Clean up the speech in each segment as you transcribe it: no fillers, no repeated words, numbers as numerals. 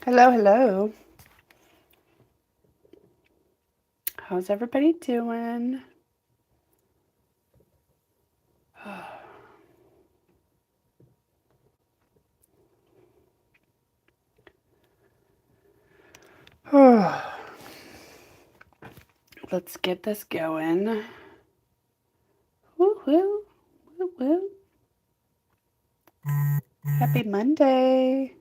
Hello, hello. How's everybody doing? Let's get this going. Woo woo, woo woo. Happy Monday.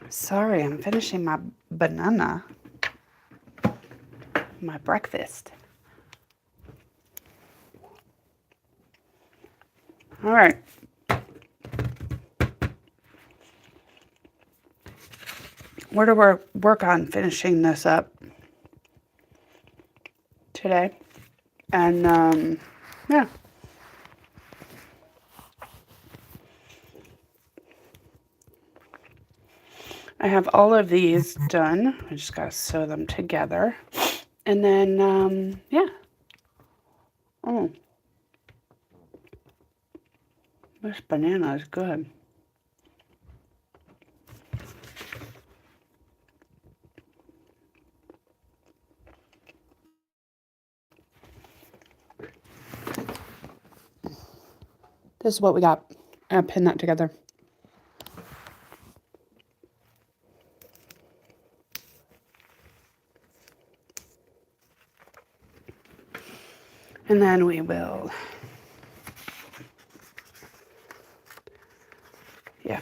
Sorry, I'm finishing my banana, my breakfast. All right. We're to work on finishing this up today. And, yeah. I have all of these done. I just got to sew them together. And then, yeah. Oh. This banana is good. This is what we got. I'll pin that together. And then we will, yeah.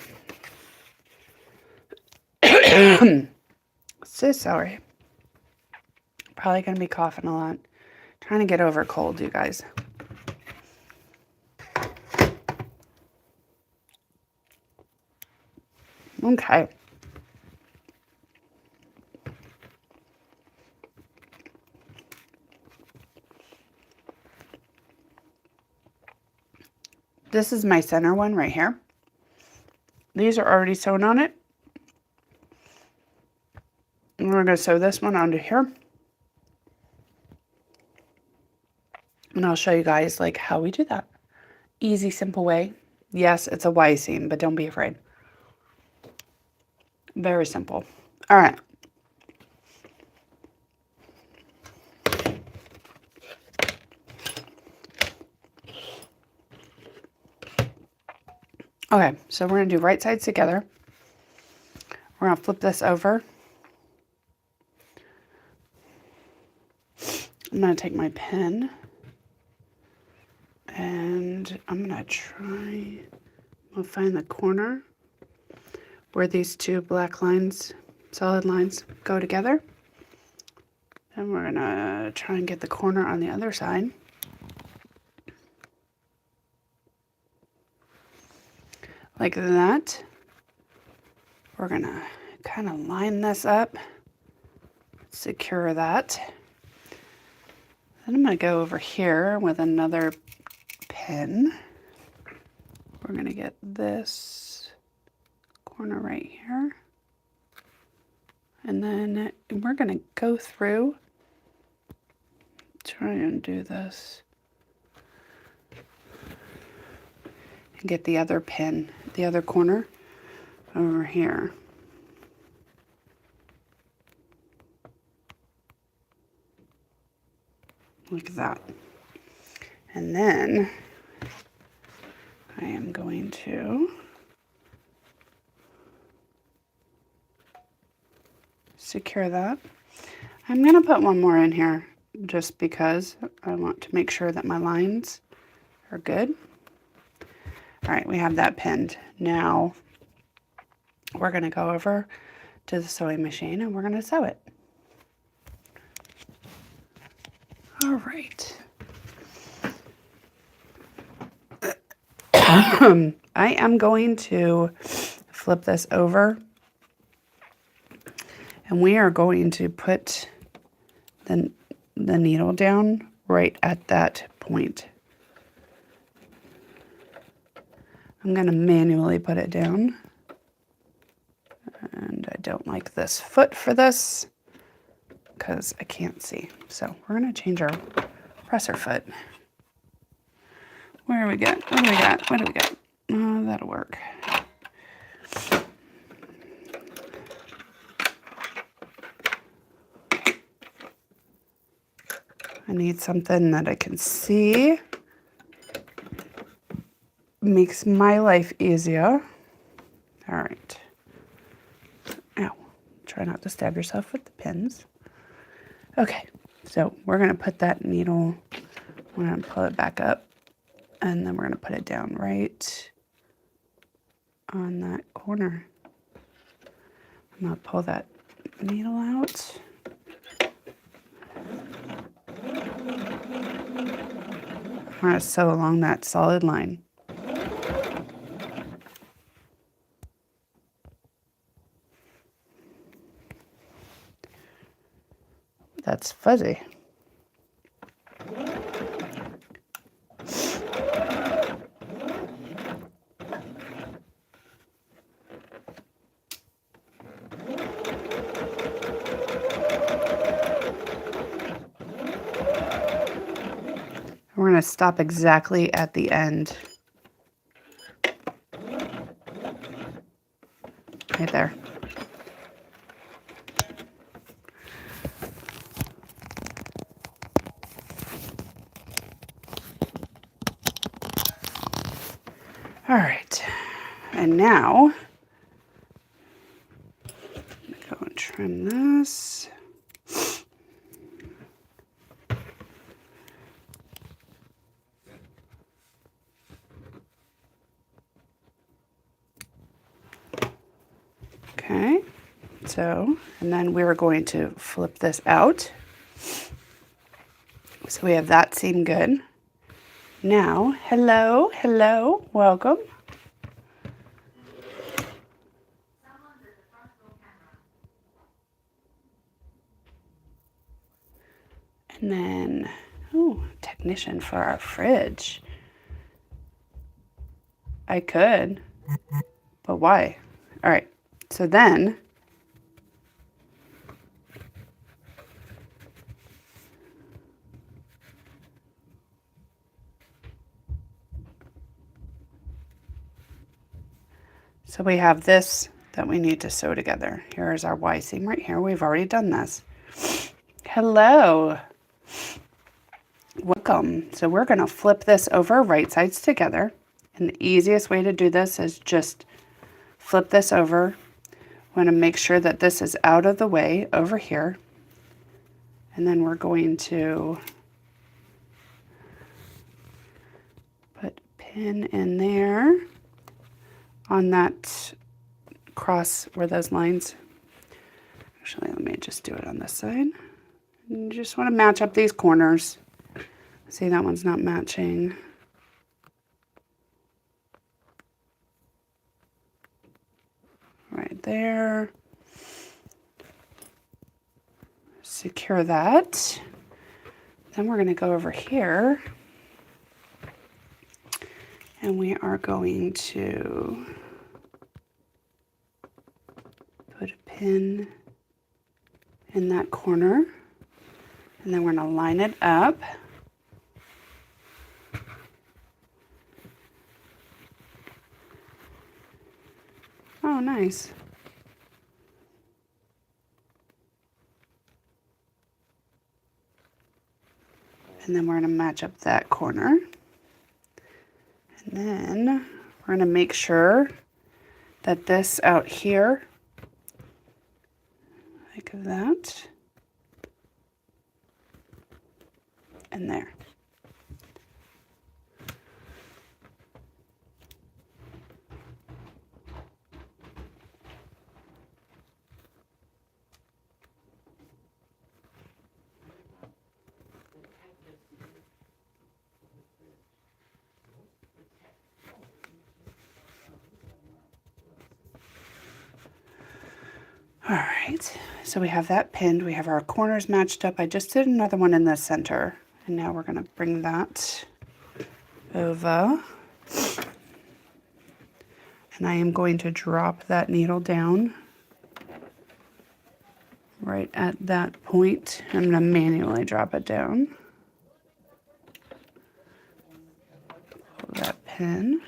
So sorry. Probably going to be coughing a lot. Trying to get over a cold, you guys. Okay. This is my center one right here. These are already sewn on it. And we're going to sew this one onto here. And I'll show you guys like how we do that. Easy, simple way. Yes, it's a Y seam, but don't be afraid. Very simple. All right. Okay, so we're going to do right sides together. We're going to flip this over. I'm going to take my pen and I'm going to find the corner where these two black lines, solid lines, go together. And we're going to try and get the corner on the other side. Like that. We're going to kind of line this up, secure that. Then I'm going to go over here with another pin. We're going to get this corner right here. And then we're going to go through, try and do this, and get the other pin, the other corner over here. Like that. And then I am going to secure that. I'm going to put one more in here just because I want to make sure that my lines are good. All right, we have that pinned. Now we're going to go over to the sewing machine and we're going to sew it. All right. I am going to flip this over And we are going to put the needle down right at that point. I'm going to manually put it down. And I don't like this foot for this because I can't see. So we're going to change our presser foot. Where do we got? What do we got? What do we got? Oh, that'll work. I need something that I can see. Makes my life easier. All right. Ow. Try not to stab yourself with the pins. Okay, so we're going to put that needle, we're going to pull it back up, and then we're going to put it down right on that corner. I'm going to pull that needle out. I'm going to sew along that solid line. That's fuzzy. We're going to stop exactly at the end. Right there. All right, and now I'm gonna go and trim this. Okay, so, and then we're going to flip this out. So we have that seam good. Now, hello, hello, welcome. And then, ooh, technician for our fridge. I could, but why? All right, so then, so we have this that we need to sew together. Here's our Y seam right here. We've already done this. Hello. Welcome. So we're going to flip this over right sides together. And the easiest way to do this is just flip this over. We want to make sure that this is out of the way over here. And then we're going to put a pin in there on that cross where those lines. Actually, let me just do it on this side. And you just want to match up these corners. See, that one's not matching. Right there. Secure that. Then we're going to go over here. And we are going to put a pin in that corner. And then we're going to line it up. Oh, nice. And then we're going to match up that corner. And then we're going to make sure that this out here, like that, and there. All right, so we have that pinned. We have our corners matched up. I just did another one in the center. And now we're going to bring that over. And I am going to drop that needle down right at that point. I'm going to manually drop it down. Pull that pin.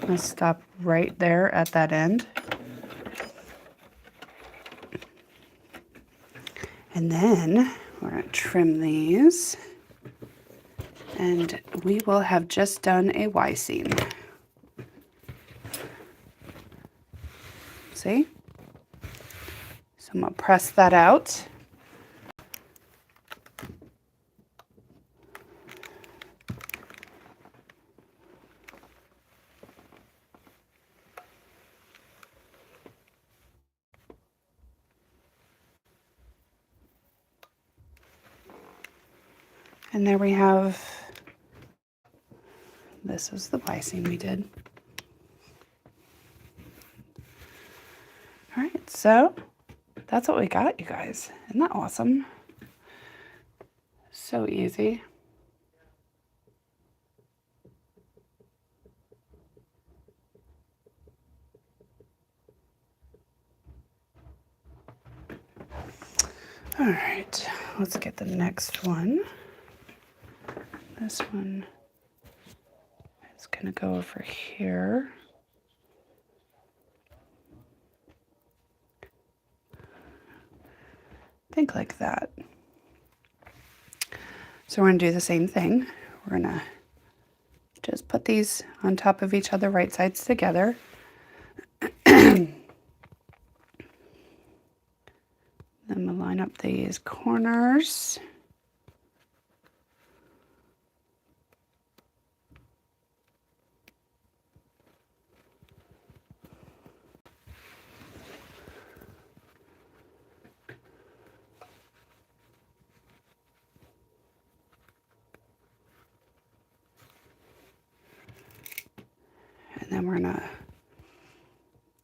I'm going to stop right there at that end. And then we're going to trim these. And we will have just done a Y seam. See? So I'm going to press that out. And there we have, this is the Y seam we did. All right, so that's what we got, you guys. Isn't that awesome? So easy. All right, let's get the next one. This one is going to go over here. Think like that. So we're going to do the same thing. We're going to just put these on top of each other, right sides together. Then we'll line up these corners. And then we're going to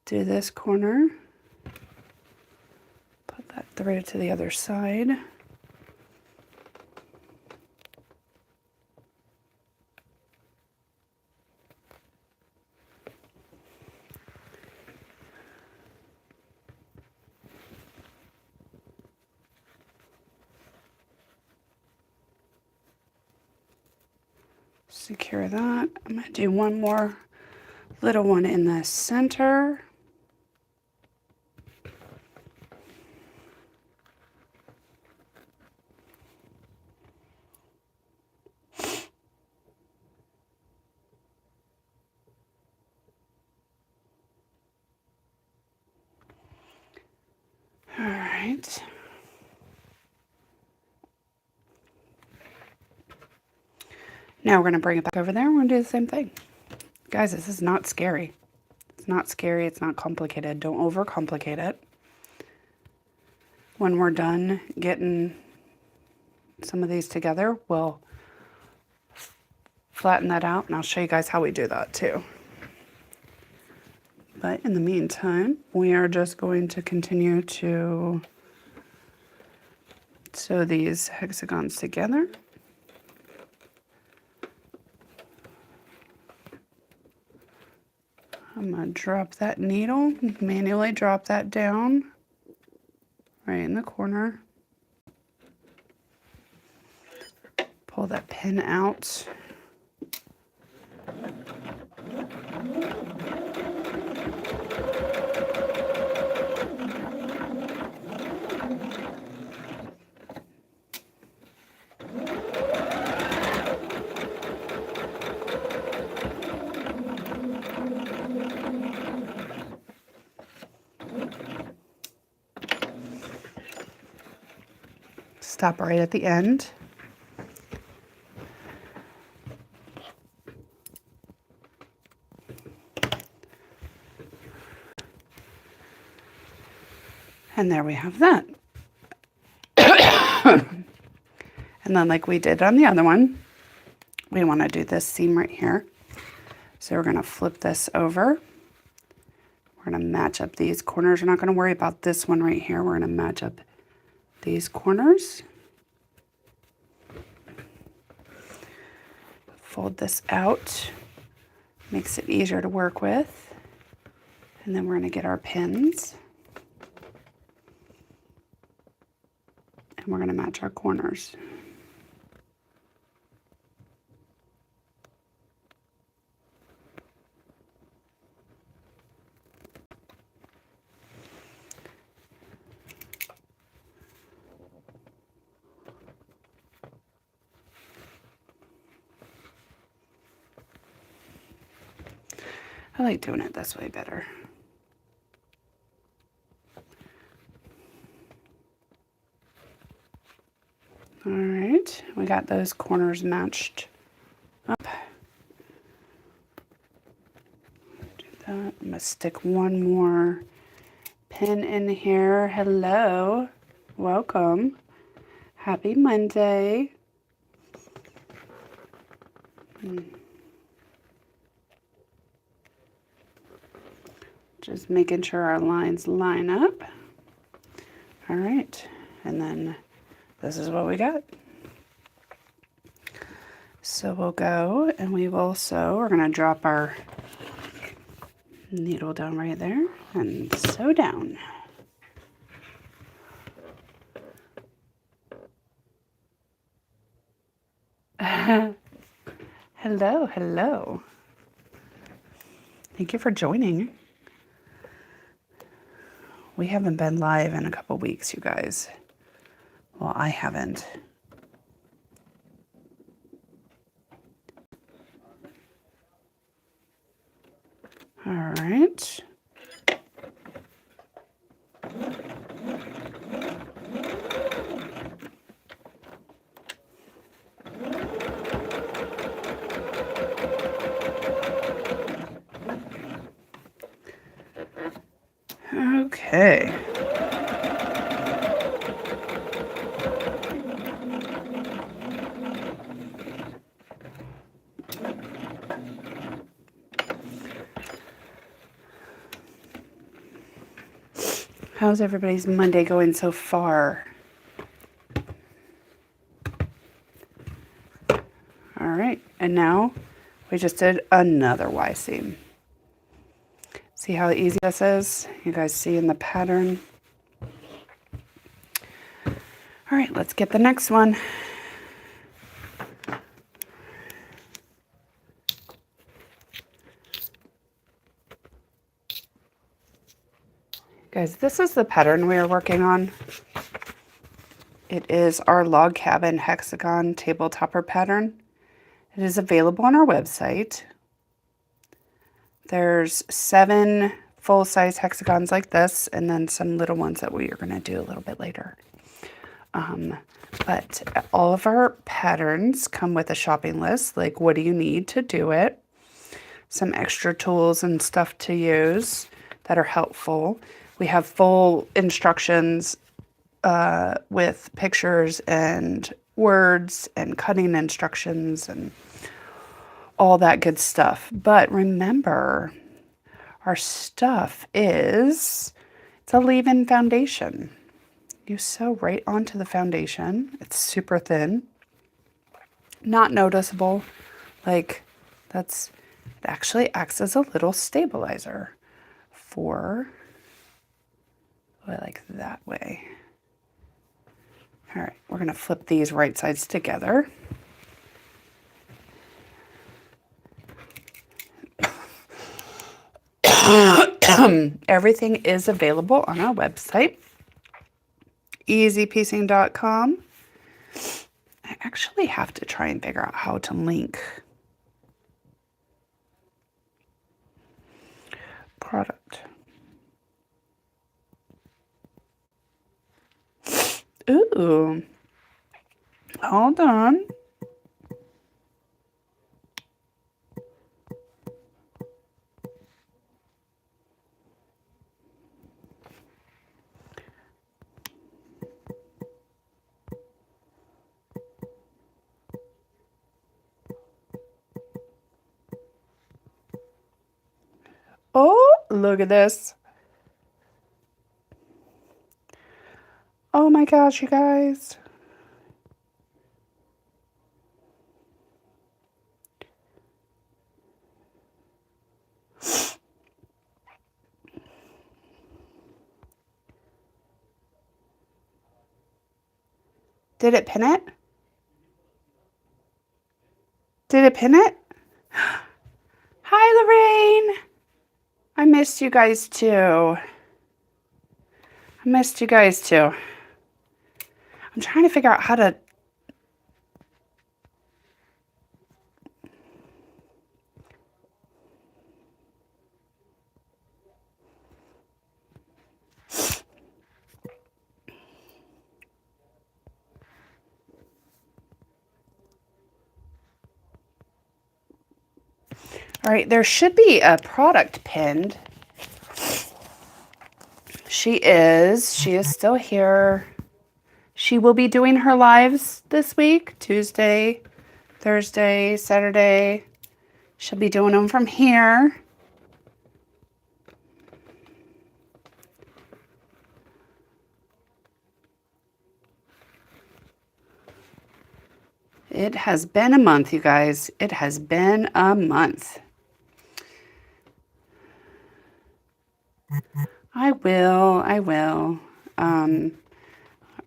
do this corner. Put that through to the other side. Secure that. I'm going to do one more little one in the center. All right. Now we're going to bring it back over there. We're going to do the same thing. Guys, this is not scary. It's not scary. It's not complicated. Don't overcomplicate it. When we're done getting some of these together, we'll flatten that out, and I'll show you guys how we do that too. But in the meantime, we are just going to continue to sew these hexagons together. I'm going to drop that needle, manually drop that down right in the corner. Pull that pin out. Stop right at the end. And there we have that. And then like we did on the other one, we want to do this seam right here. So we're going to flip this over. We're going to match up these corners. We're not going to worry about this one right here. We're going to match up these corners. Fold this out. Makes it easier to work with. And then we're going to get our pins. And we're going to match our corners. I like doing it this way better. All right, we got those corners matched up. Do that. I'm gonna stick one more pin in here. Hello, welcome. Happy Monday. Just making sure our lines line up. All right, and then this is what we got. So we'll go and we will sew. We're gonna drop our needle down right there and sew down. Hello, hello. Thank you for joining. We haven't been live in a couple weeks, you guys. Well, I haven't. All right. Okay. How's everybody's Monday going so far? All right, and now we just did another Y seam. See how easy this is? You guys see in the pattern? All right, let's get the next one. Guys, this is the pattern we are working on. It is our log cabin hexagon table topper pattern. It is available on our website. There's 7 full-size hexagons like this, and then some little ones that we are going to do a little bit later. But all of our patterns come with a shopping list, like what do you need to do it, some extra tools and stuff to use that are helpful. We have full instructions with pictures and words and cutting instructions and all that good stuff. But remember, our stuff it's a leave-in foundation. You sew right onto the foundation. It's super thin, not noticeable. Like it actually acts as a little stabilizer for like that way. All right, we're gonna flip these right sides together. Everything is available on our website, easypiecing.com. I actually have to try and figure out how to link product. Ooh, hold on. look at this. Oh my gosh, you guys. Did it pin it? Did it pin it? Hi, Lorraine. I missed you guys too. I missed you guys too. I'm trying to figure out how to... All right, there should be a product pinned. She is still here. She will be doing her lives this week, Tuesday, Thursday, Saturday. She'll be doing them from here. It has been a month, you guys. It has been a month. I will.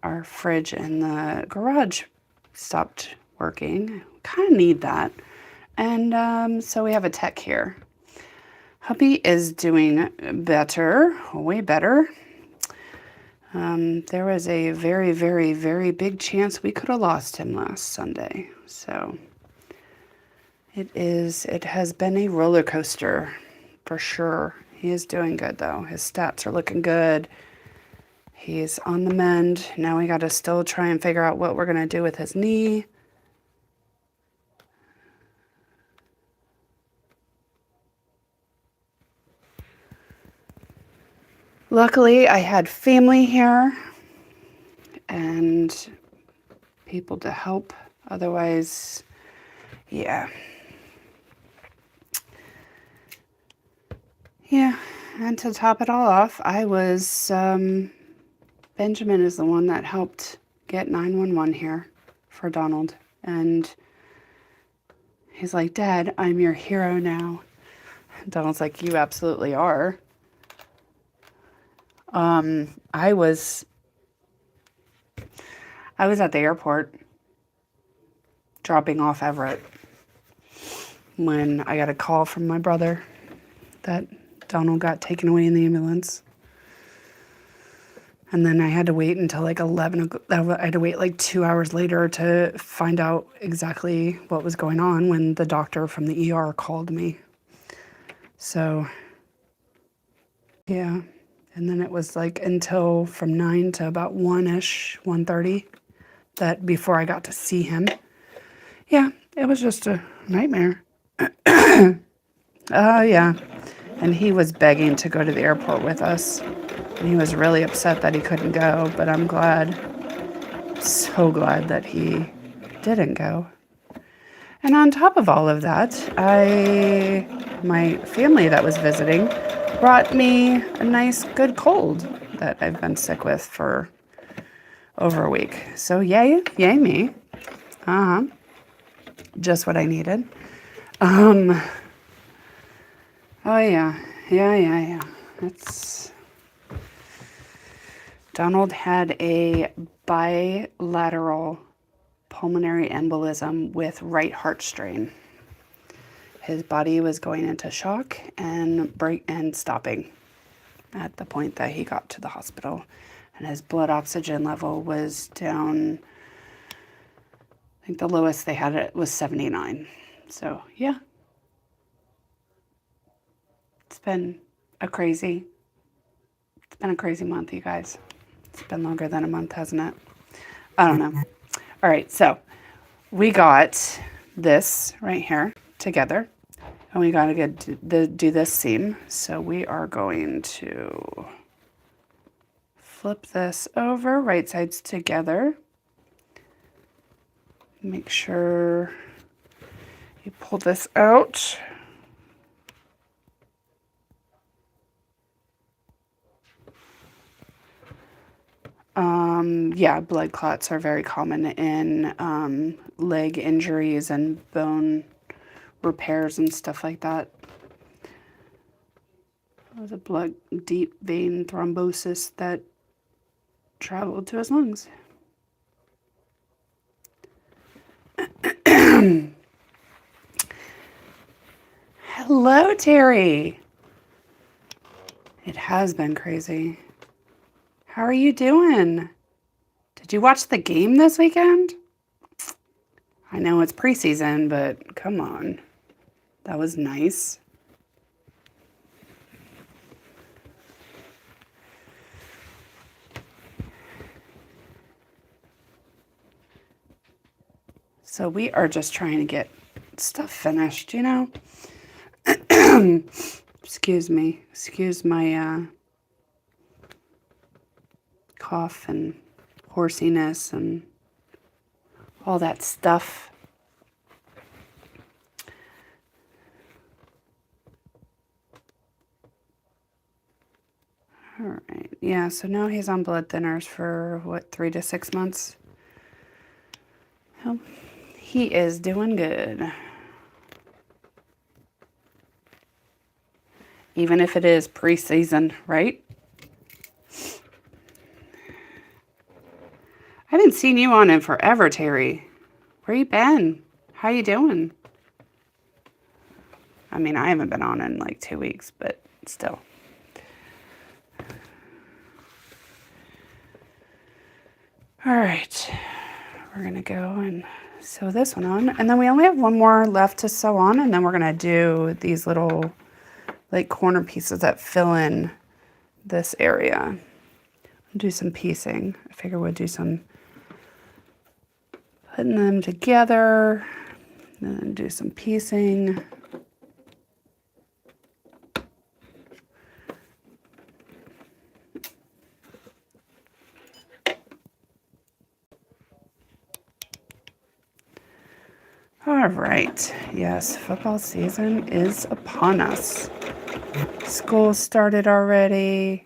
Our fridge in the garage stopped working. Kind of need that. And so we have a tech here. Hubby is doing better, way better. There was a very, very, very big chance we could have lost him last Sunday. So it has been a roller coaster for sure. He is doing good though. His stats are looking good. He's on the mend. Now we got to still try and figure out what we're going to do with his knee. Luckily, I had family here and people to help. Otherwise, yeah. Yeah, and to top it all off, I was, Benjamin is the one that helped get 911 here for Donald. And he's like, Dad, I'm your hero now. Donald's like, you absolutely are. I was at the airport dropping off Everett when I got a call from my brother that Donald got taken away in the ambulance. And then I had to wait until like 11. I had to wait like 2 hours later to find out exactly what was going on when the doctor from the ER called me. So, yeah. And then it was like until from 9 to about 1-ish, 1:30, that before I got to see him. Yeah, it was just a nightmare. Yeah. And he was begging to go to the airport with us. And he was really upset that he couldn't go, but I'm glad, so glad that he didn't go. And on top of all of that, my family that was visiting brought me a nice good cold that I've been sick with for over a week. So yay me. Just what I needed. Oh yeah. Donald had a bilateral pulmonary embolism with right heart strain. His body was going into shock and stopping at the point that he got to the hospital. And his blood oxygen level was down, I think the lowest they had it was 79. So yeah, it's been a crazy month, you guys. It's been longer than a month, hasn't it? I don't know. All right, so we got this right here together, and we got to do this seam. So we are going to flip this over, right sides together. Make sure you pull this out. Yeah, blood clots are very common in leg injuries and bone repairs and stuff like that. It was a deep vein thrombosis that traveled to his lungs. Hello, Terry. It has been crazy. How are you doing? Did you watch the game this weekend? I know it's preseason, but come on. That was nice. So we are just trying to get stuff finished, you know? Excuse me. Excuse my cough and horsiness and all that stuff. All right. Yeah, so now he's on blood thinners for, what, 3 to 6 months? Well, he is doing good. Even if it is preseason, right? I haven't seen you on in forever, Terry. Where you been? How you doing? I mean, I haven't been on in like 2 weeks, but still. All right, we're gonna go and sew this one on. And then we only have one more left to sew on, and then we're gonna do these little like corner pieces that fill in this area. Do some piecing. I figure we'll do some putting them together, and then do some piecing. All right, yes, football season is upon us. School started already.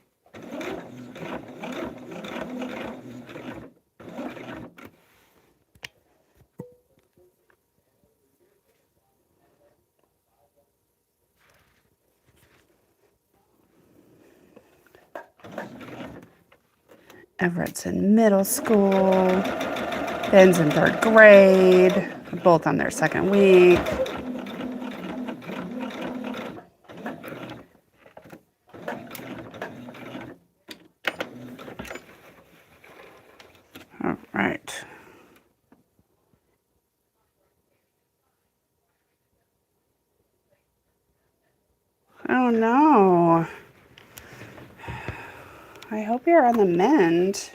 Everett's in middle school. Ben's in 3rd grade. Both on their 2nd week. All right. Oh no. I hope you're on the mend.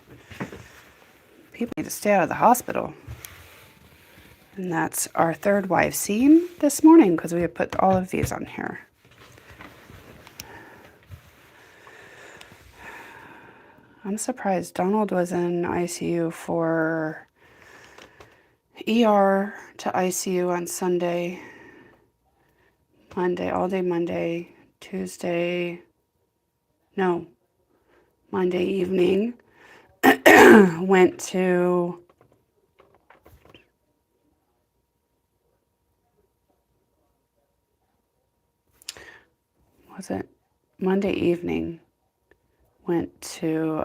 People need to stay out of the hospital. And that's our 3rd wife scene this morning because we have put all of these on here. I'm surprised Donald was in ICU for ER to ICU on Sunday, Monday, all day Monday, Tuesday, no, Monday evening. Went to was it Monday evening? Went to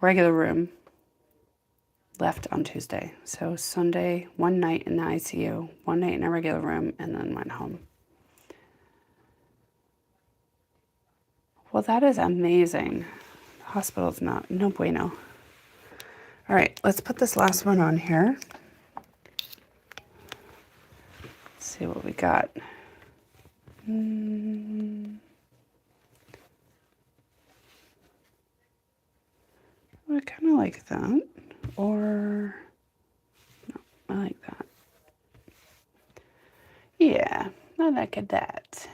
regular room. Left on Tuesday. So Sunday, one night in the ICU, one night in a regular room, and then went home. Well, that is amazing. The hospital's no bueno. All right, let's put this last one on here. Let's see what we got. I kind of like that. Or, no, I like that. Yeah, I like that.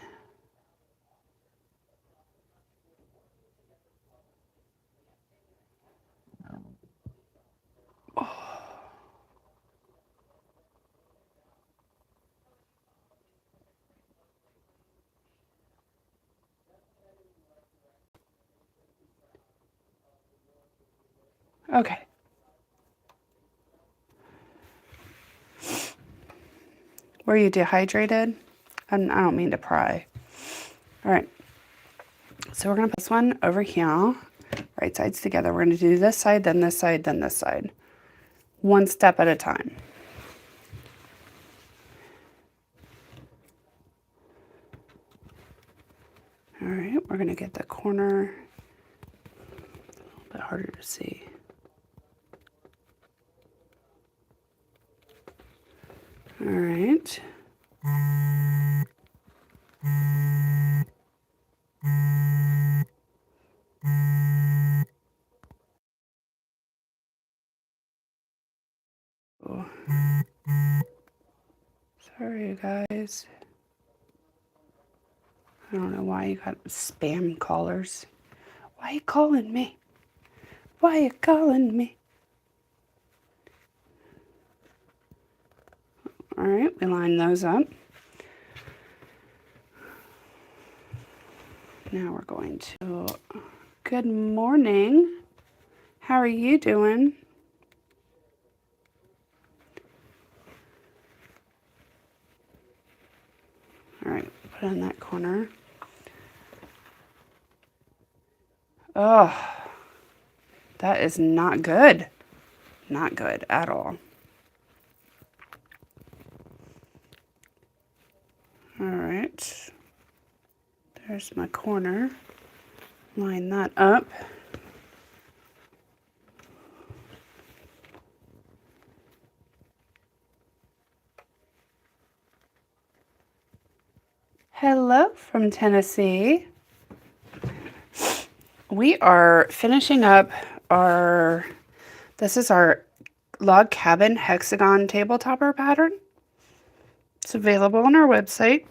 Okay. Were you dehydrated? I don't mean to pry. All right. So we're going to put this one over here. Right sides together. We're going to do this side, then this side, then this side. One step at a time. All right, we're going to get the corner a little bit harder to see. All right. Oh. Sorry, you guys. I don't know why you got spam callers. Why are you calling me? Why are you calling me? All right, we line those up. Now we're going to, good morning. How are you doing? All right, put it in that corner. Oh, that is not good. Not good at all. All right, there's my corner. Line that up. Hello from Tennessee. We are finishing up this is our log cabin hexagon table topper pattern. It's available on our website.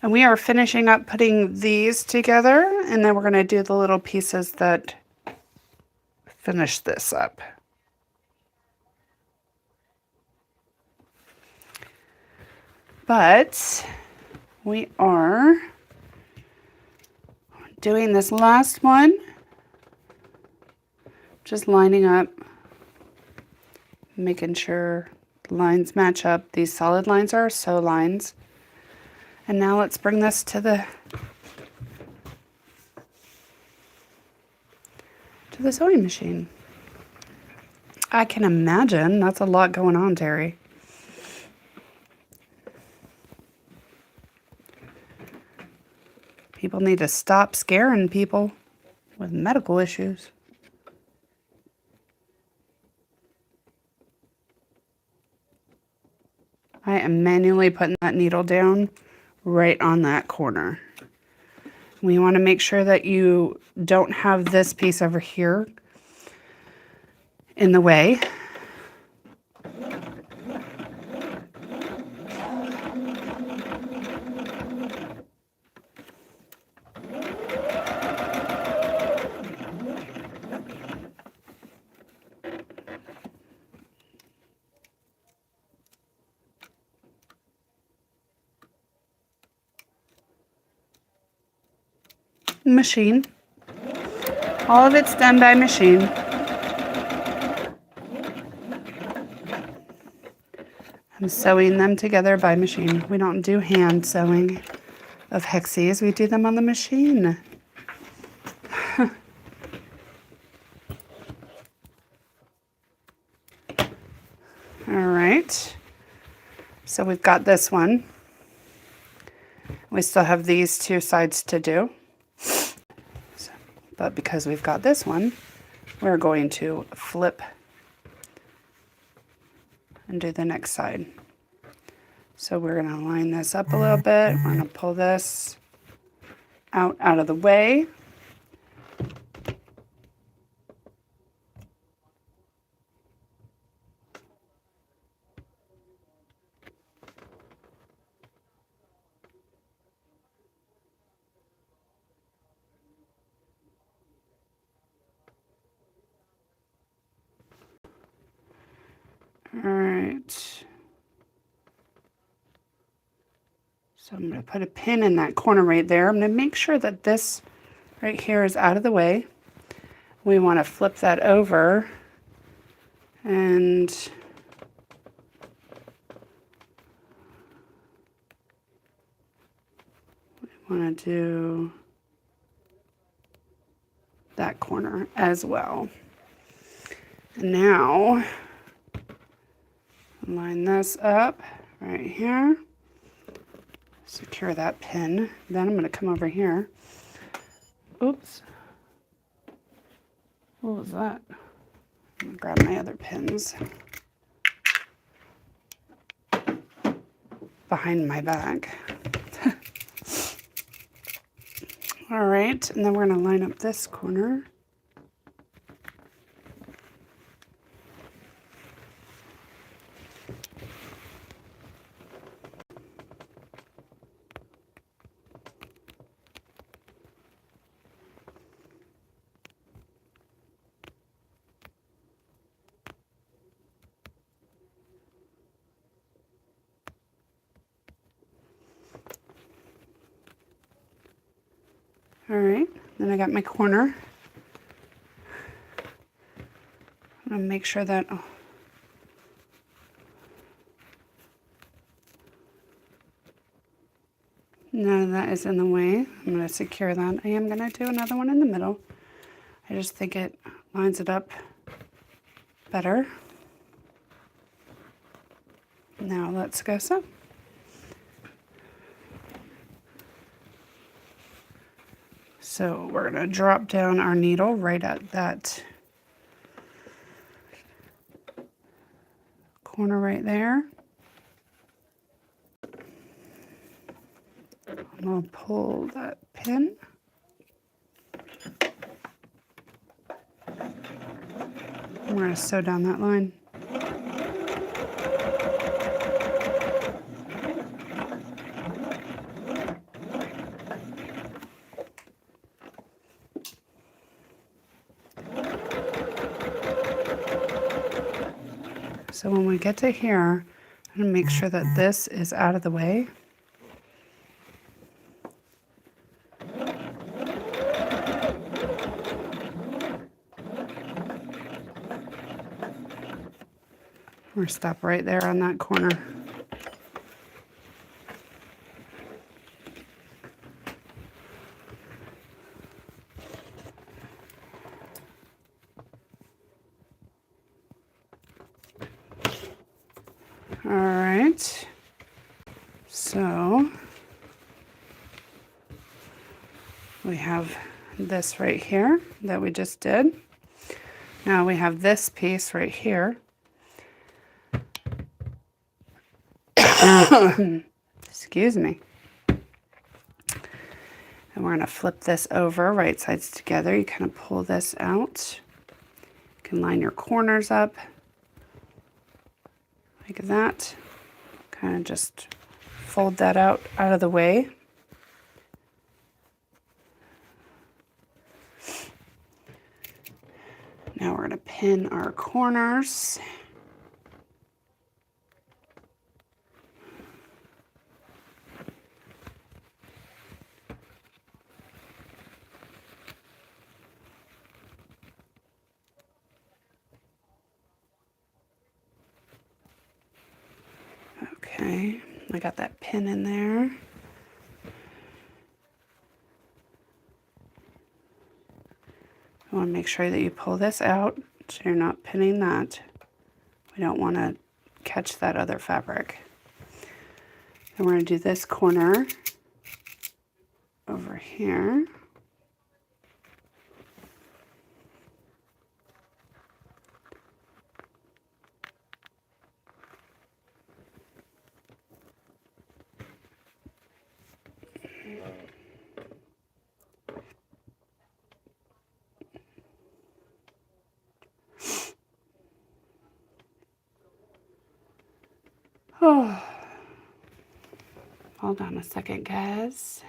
And we are finishing up putting these together, and then we're going to do the little pieces that finish this up. But we are doing this last one, just lining up, making sure the lines match up. These solid lines are sew lines. And now let's bring this to the sewing machine. I can imagine that's a lot going on, Terry. People need to stop scaring people with medical issues. I am manually putting that needle down right on that corner. We want to make sure that you don't have this piece over here in the way. Machine. All of it's done by machine. I'm sewing them together by machine. We don't do hand sewing of hexies. We do them on the machine. All right. So we've got this one. We still have these two sides to do. But because we've got this one, we're going to flip and do the next side. So we're going to line this up a little bit. We're going to pull this out of the way. All right. So I'm going to put a pin in that corner right there. I'm going to make sure that this right here is out of the way. we want to flip that over and we want to do that corner as well. And now line this up right here, secure that pin. Then I'm going to come over here. Oops. What was that? I'm going to grab my other pins behind my back. All right, and then we're going to line up this corner. All right, then I got my corner. I'm going to make sure that none of that is in the way. I'm going to secure that. I am going to do another one in the middle. I just think it lines it up better. Now let's go sew. So we're going to drop down our needle right at that corner right there. And I'll pull that pin. We're going to sew down that line. So when we get to here, I'm going to make sure that this is out of the way. We're going to stop right there on that corner. All right, so we have this right here that we just did. Now we have this piece right here. Excuse me. And we're going to flip this over, right sides together. You kind of pull this out. You can line your corners up like that. Kind of just fold that out of the way. Now we're going to pin our corners. Okay, I got that pin in there. You want to make sure that you pull this out so you're not pinning that. We don't want to catch that other fabric. Then we're going to do this corner over here. Oh, hold on a second, guys.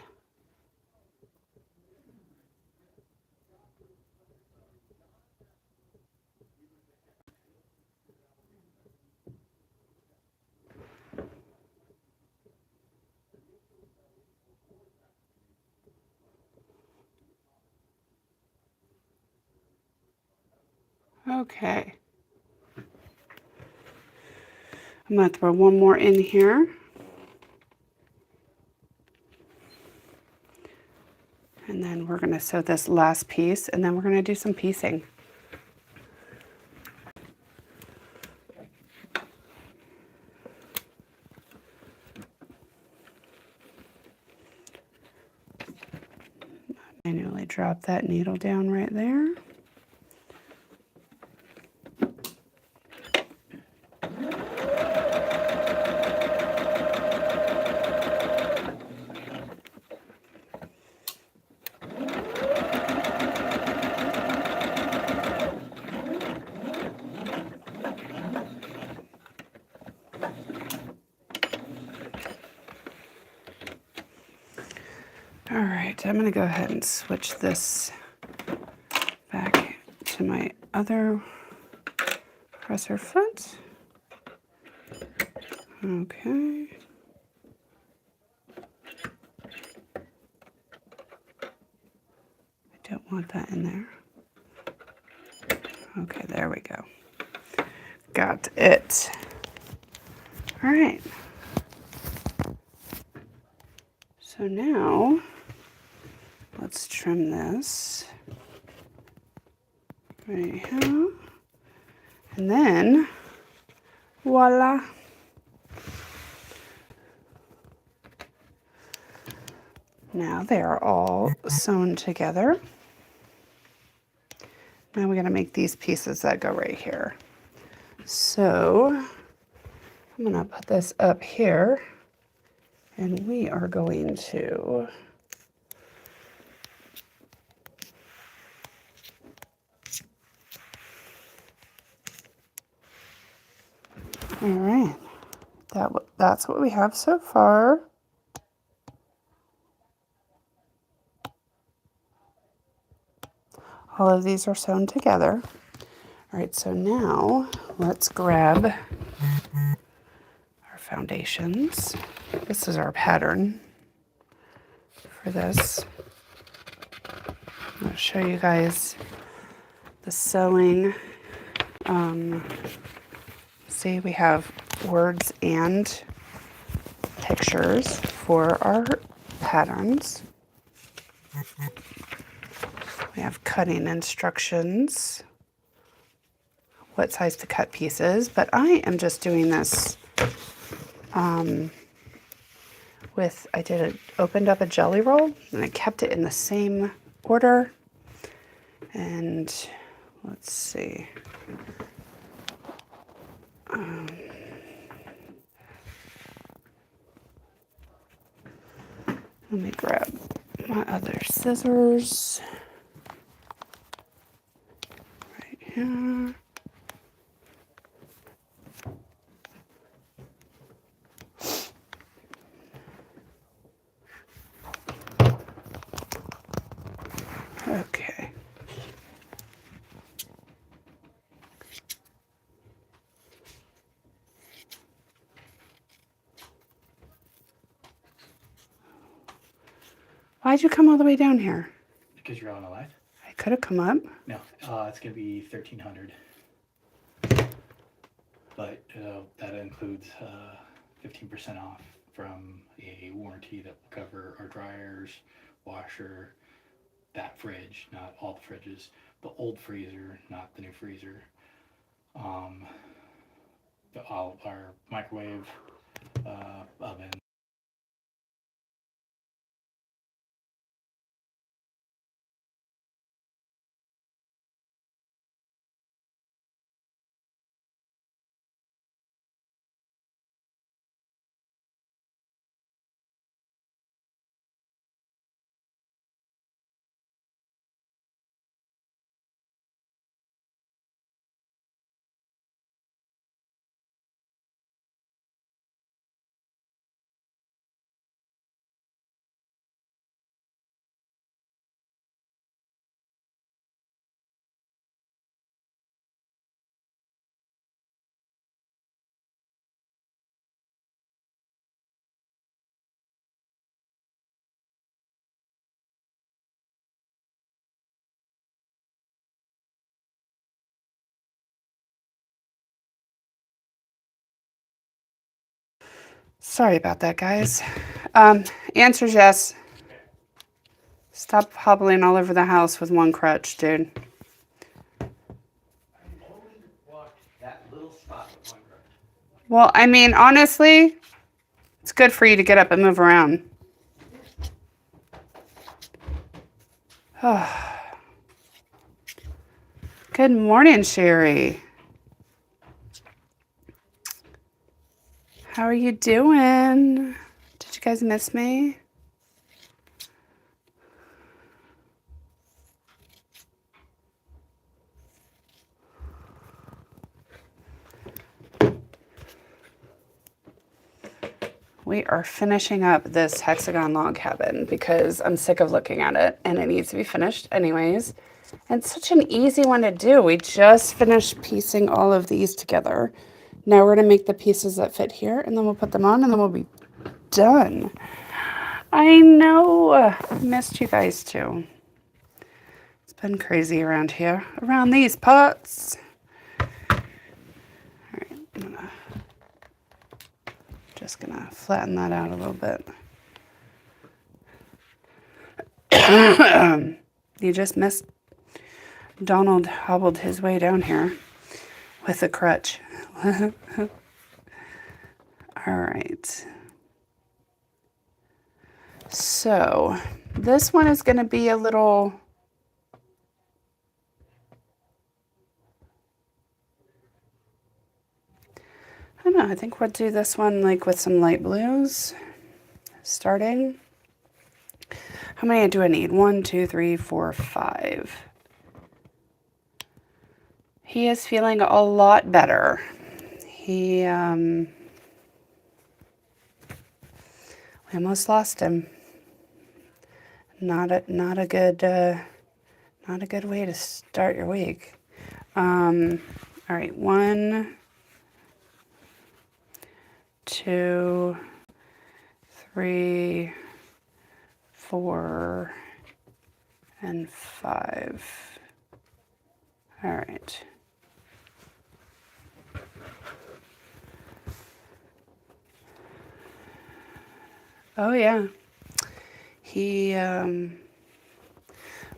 Okay. I'm going to throw one more in here. And then we're going to sew this last piece, and then we're going to do some piecing. Manually drop that needle down right there. All right, I'm going to go ahead and switch this back to my other presser foot. Okay. I don't want that in there. Okay, there we go. Got it. All right. So now, let's trim this right here. And then, voila. Now they are all sewn together. Now we're going to make these pieces that go right here. So I'm going to put this up here, and we are going to all right, that's what we have so far. All of these are sewn together. All right, so now let's grab our foundations. This is our pattern for this. I'm going to show you guys the sewing. See, we have words and pictures for our patterns. We have cutting instructions, what size to cut pieces, but I am just doing this opened up a jelly roll and I kept it in the same order. And let's see. Let me grab my other scissors right here. Okay. Why'd you come all the way down here? Because you're on a live? I could have come up. No, it's going to be 1,300. But that includes 15% off from a warranty that will cover our dryers, washer, that fridge, not all the fridges, the old freezer, not the new freezer, our microwave, oven. Sorry about that, guys. Answer's yes. Stop hobbling all over the house with one crutch, dude. Well, I mean, honestly, it's good for you to get up and move around. Good morning, Sherry. How are you doing? Did you guys miss me? We are finishing up this hexagon log cabin because I'm sick of looking at it and it needs to be finished anyways. And it's such an easy one to do. We just finished piecing all of these together. Now we're gonna make the pieces that fit here and then we'll put them on and then we'll be done. I know, I missed you guys too. It's been crazy around here, around these parts. All right, I'm just gonna flatten that out a little bit. You just missed Donald hobbled his way down here with a crutch. All right. So this one is going to be a little... I don't know, I think we'll do this one like with some light blues. Starting. How many do I need? 1, 2, 3, 4, 5. He is feeling a lot better. We almost lost him. Not a good way to start your week. All right, 1, 2, 3, 4, and 5. All right. Oh yeah, he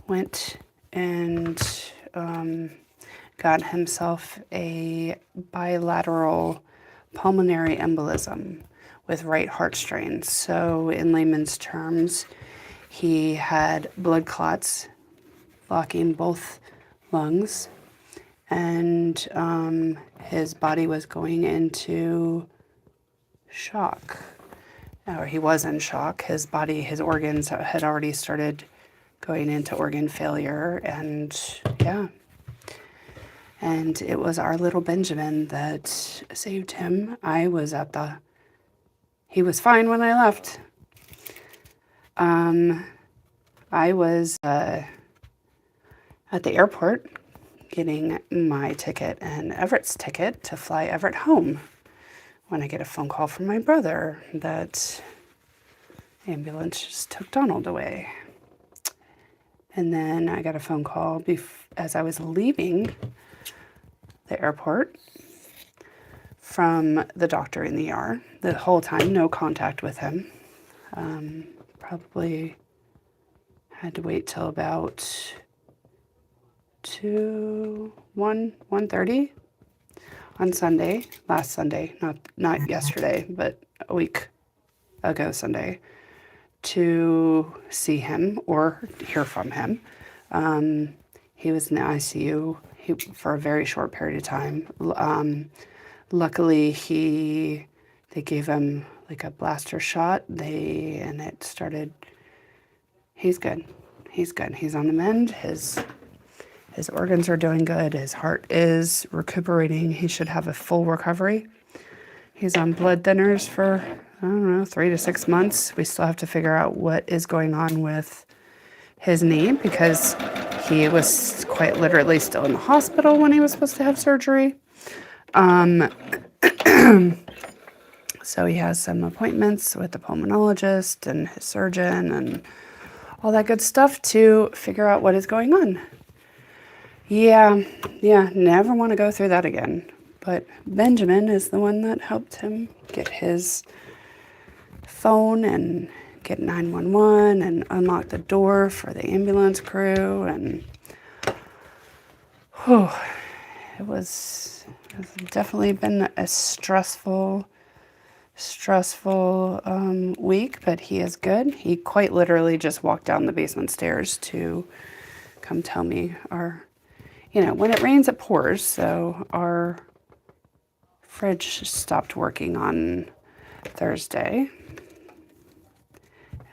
went and got himself a bilateral pulmonary embolism with right heart strain. So in layman's terms, he had blood clots blocking both lungs, and his body was going into shock. Or he was in shock. His body, his organs had already started going into organ failure, and yeah. And it was our little Benjamin that saved him. He was fine when I left. I was at the airport getting my ticket and Everett's ticket to fly Everett home when I get a phone call from my brother that the ambulance just took Donald away. And then I got a phone call as I was leaving the airport from the doctor in the ER. The whole time, no contact with him. Probably had to wait till about 1:30 on Sunday, last Sunday, not yesterday, but a week ago Sunday, to see him or hear from him. He was in the ICU for a very short period of time. Luckily, they gave him like a blaster shot. And it started. He's good. He's good. He's on the mend. His organs are doing good. His heart is recuperating. He should have a full recovery. He's on blood thinners for, I don't know, 3 to 6 months. We still have to figure out what is going on with his knee because he was quite literally still in the hospital when he was supposed to have surgery. So he has some appointments with the pulmonologist and his surgeon and all that good stuff to figure out what is going on. Yeah, never want to go through that again. But Benjamin is the one that helped him get his phone and get 911 and unlock the door for the ambulance crew. And whew, it's definitely been a stressful week, but he is good. He quite literally just walked down the basement stairs to come tell me when it rains, it pours. So our fridge stopped working on Thursday.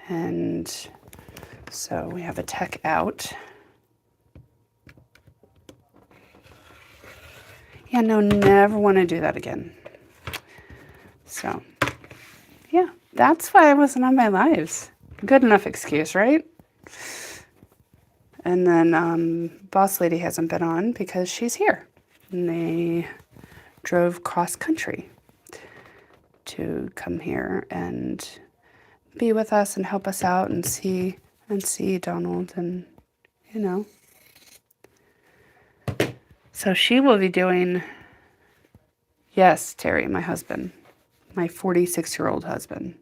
And so we have a tech out. Yeah, no, never want to do that again. So, yeah, that's why I wasn't on my lives. Good enough excuse, right? And then Boss Lady hasn't been on because she's here. And they drove cross country to come here and be with us and help us out and see Donald and, So she will be doing, yes, Terry, my husband, my 46-year-old husband.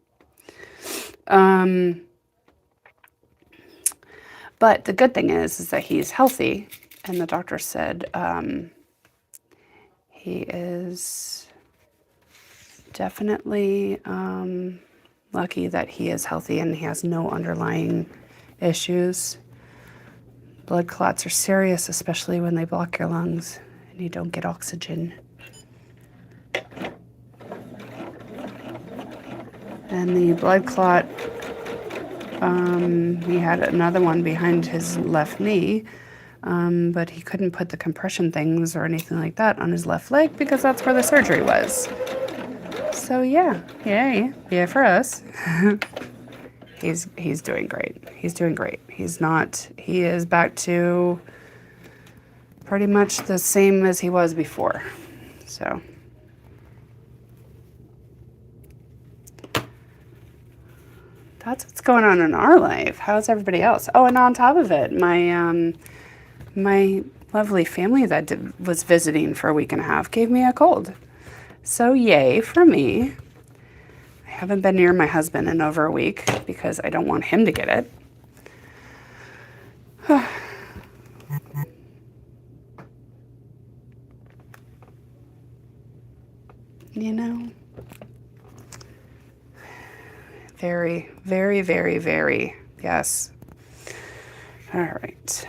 But the good thing is that he's healthy, and the doctor said he is definitely lucky that he is healthy and he has no underlying issues. Blood clots are serious, especially when they block your lungs and you don't get oxygen. And the blood clot, he had another one behind his left knee, but he couldn't put the compression things or anything like that on his left leg because that's where the surgery was. So yeah, yay, yeah for us. He's doing great. He is back to pretty much the same as he was before. So that's what's going on in our life. How's everybody else? Oh, and on top of it, my lovely family that was visiting for a week and a half gave me a cold. So yay for me. I haven't been near my husband in over a week because I don't want him to get it. Very, very, very, very, yes. All right.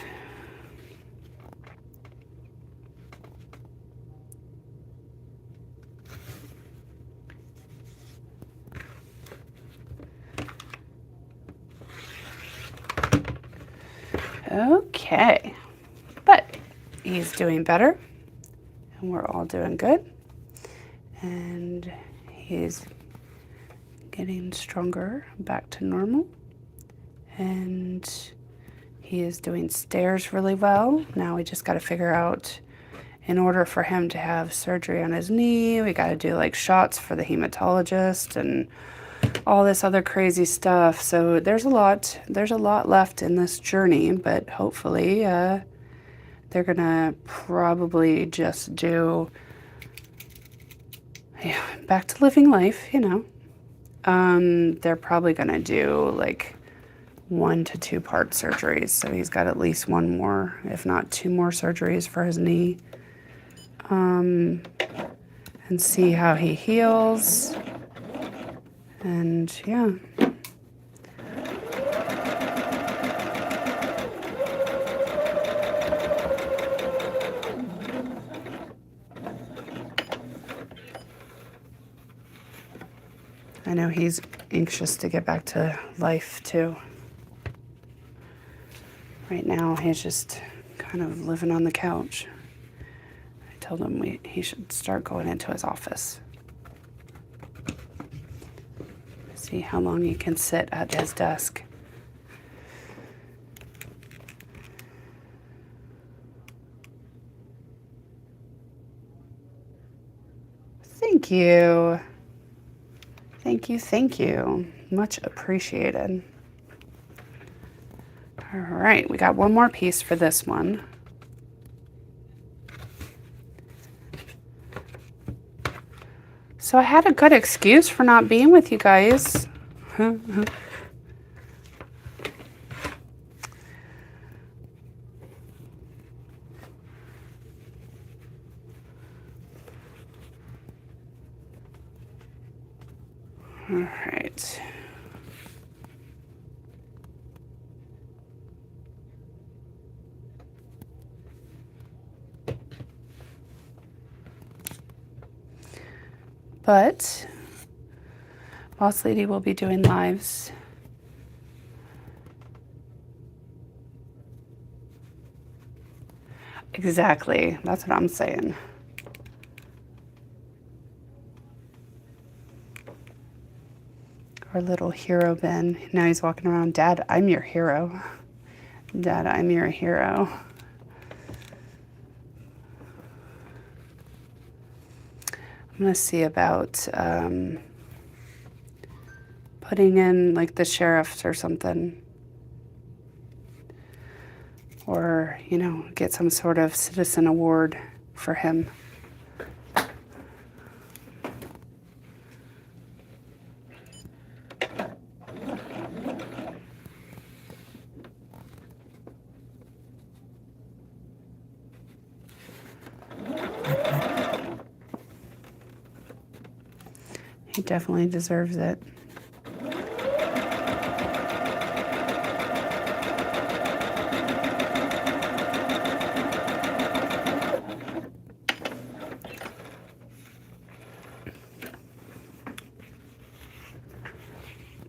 Okay, but he's doing better and we're all doing good and he's getting stronger back to normal and he is doing stairs really well. Now we just got to figure out, in order for him to have surgery on his knee, we got to do like shots for the hematologist and all this other crazy stuff. So there's a lot left in this journey, but hopefully they're gonna probably just do back to living life, they're probably gonna do like 1 to 2 part surgeries. So he's got at least 1 more, if not 2 more surgeries for his knee, and see how he heals. And yeah. I know he's anxious to get back to life too. Right now he's just kind of living on the couch. I told him he should start going into his office. See how long he can sit at his desk. Thank you. Thank you. Much appreciated. All right, we got 1 more piece for this one. So I had a good excuse for not being with you guys. All right. But Boss Lady will be doing lives. Exactly. That's what I'm saying. Our little hero Ben. Now he's walking around. Dad, I'm your hero. Dad, I'm your hero. I'm going to see about putting in like the sheriffs or something. Or, you know, get some sort of citizen award for him. He definitely deserves it.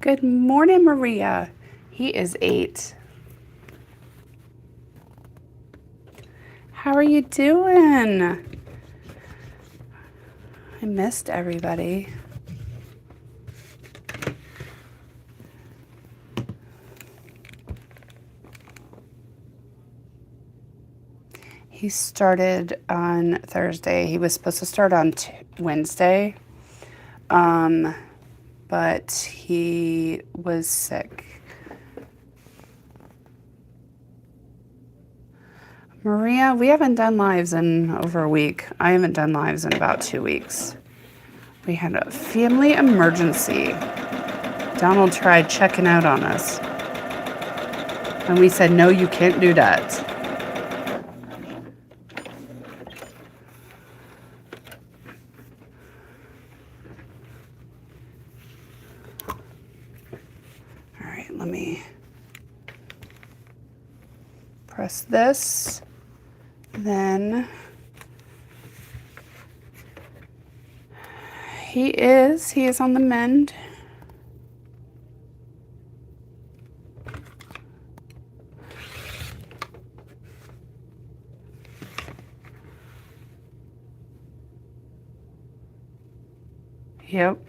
Good morning, Maria. He is 8. How are you doing? I missed everybody. He started on Thursday. He was supposed to start on Wednesday, but he was sick. Maria, we haven't done lives in over a week. I haven't done lives in about 2 weeks. We had a family emergency. Donald tried checking out on us. And we said, no, you can't do that. All right, let me press this. Then he is on the mend. Yep.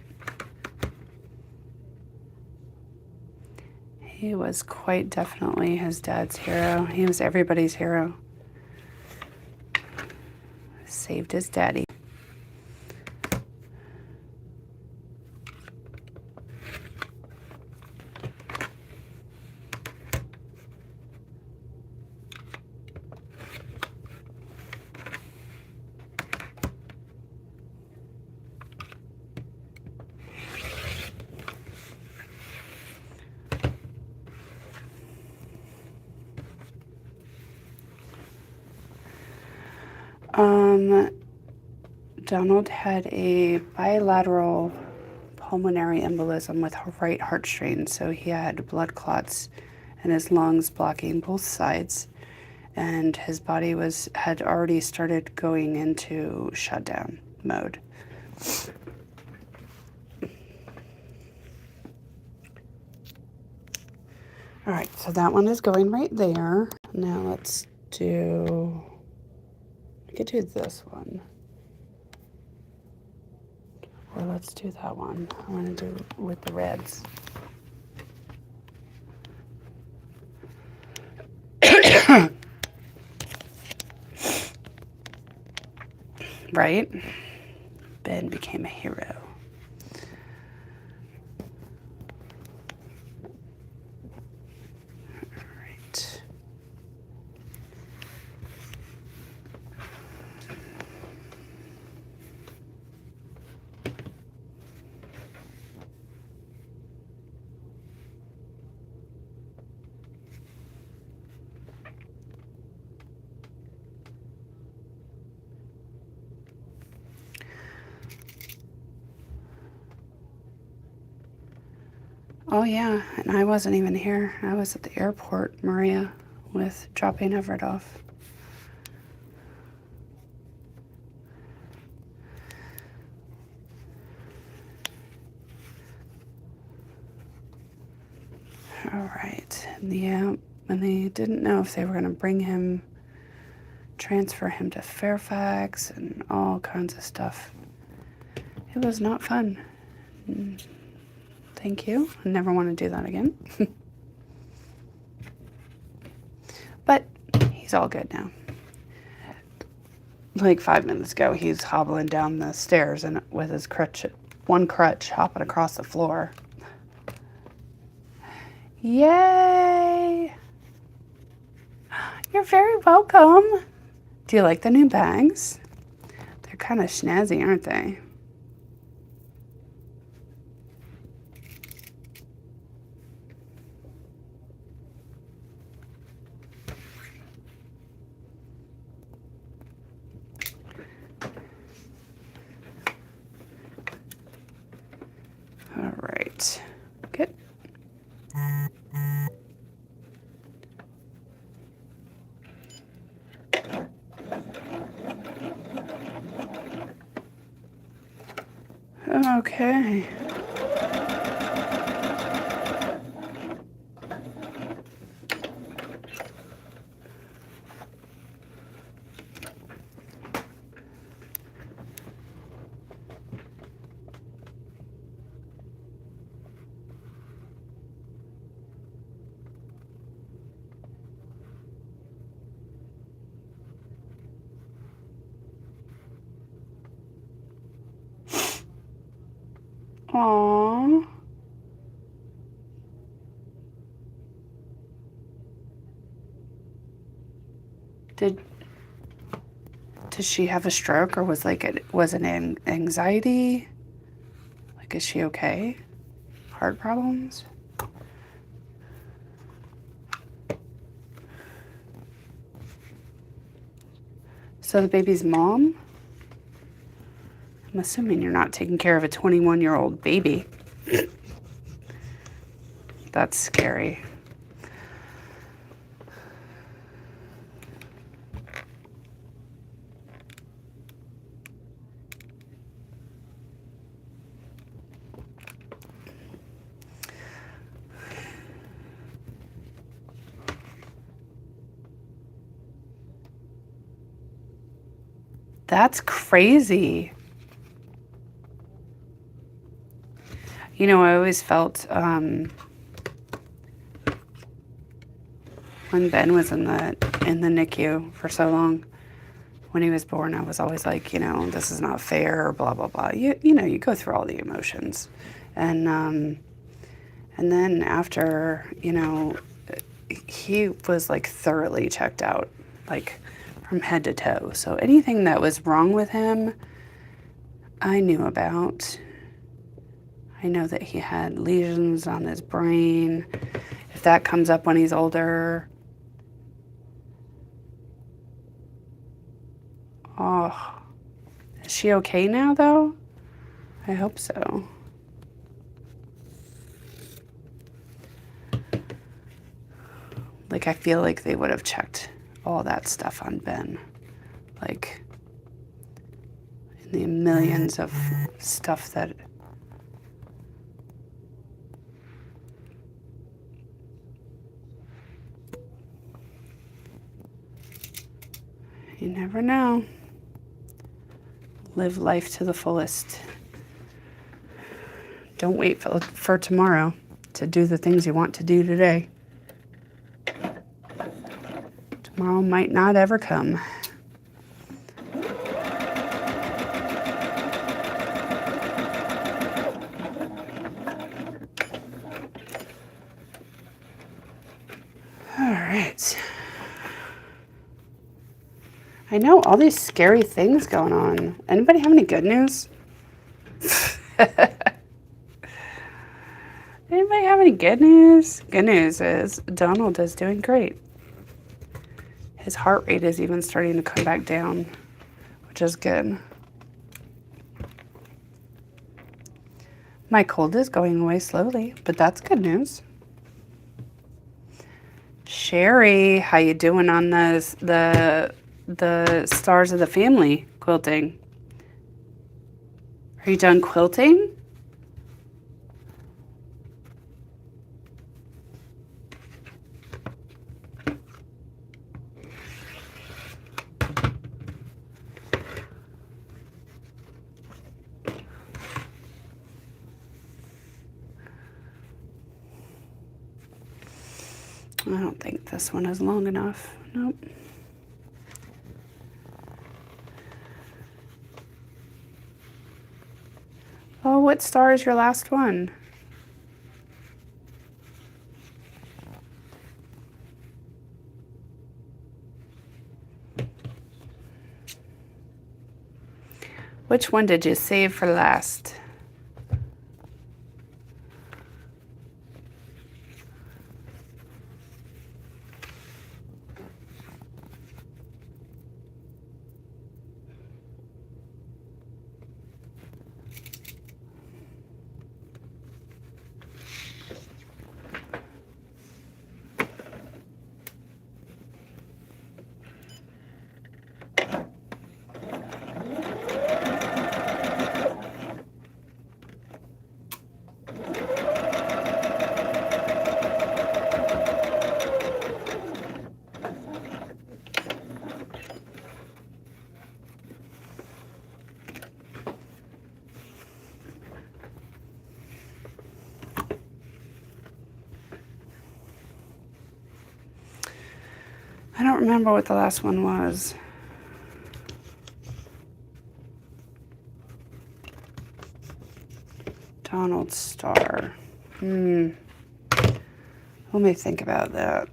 He was quite definitely his dad's hero. He was everybody's hero. Saved his daddy. Donald had a bilateral pulmonary embolism with right heartstring, so he had blood clots in his lungs blocking both sides, and his body had already started going into shutdown mode. All right, so that one is going right there. Now let's do, we could do this one. Or let's do that one. I want to do with the reds. Right? Ben became a hero. All right. Oh yeah, and I wasn't even here. I was at the airport, Maria, with dropping Everett off. All right. Yeah, and they didn't know if they were going to bring him, transfer him to Fairfax, and all kinds of stuff. It was not fun. Thank you. I never want to do that again. But he's all good now. Like 5 minutes ago, he's hobbling down the stairs and with his crutch, one crutch, hopping across the floor. Yay! You're very welcome. Do you like the new bags? They're kind of snazzy, aren't they? All right. Good. Okay. Aww. Did she have a stroke, or was it an anxiety? Like, is she okay? Heart problems? So the baby's mom? I'm assuming you're not taking care of a 21-year-old baby. That's scary. That's crazy. You know, I always felt when Ben was in the NICU for so long, when he was born, I was always like, you know, this is not fair, or blah blah blah. You know, you go through all the emotions, and then after, you know, he was like thoroughly checked out, like from head to toe. So anything that was wrong with him, I knew about. I know that he had lesions on his brain. If that comes up when he's older. Oh, is she okay now though? I hope so. Like, I feel like they would have checked all that stuff on Ben. Like, in the millions of stuff that... You never know. Live life to the fullest. Don't wait for tomorrow to do the things you want to do today. Tomorrow might not ever come. All right. I know, all these scary things going on. Anybody have any good news? Anybody have any good news? Good news is Donald is doing great. His heart rate is even starting to come back down, which is good. My cold is going away slowly, but that's good news. Sherry, how you doing on the Stars of the Family quilting? Are you done quilting? I don't think this one is long enough. Nope. Oh, what star is your last one? Which one did you save for last? I don't remember what the last one was. Donald Star. Let me think about that.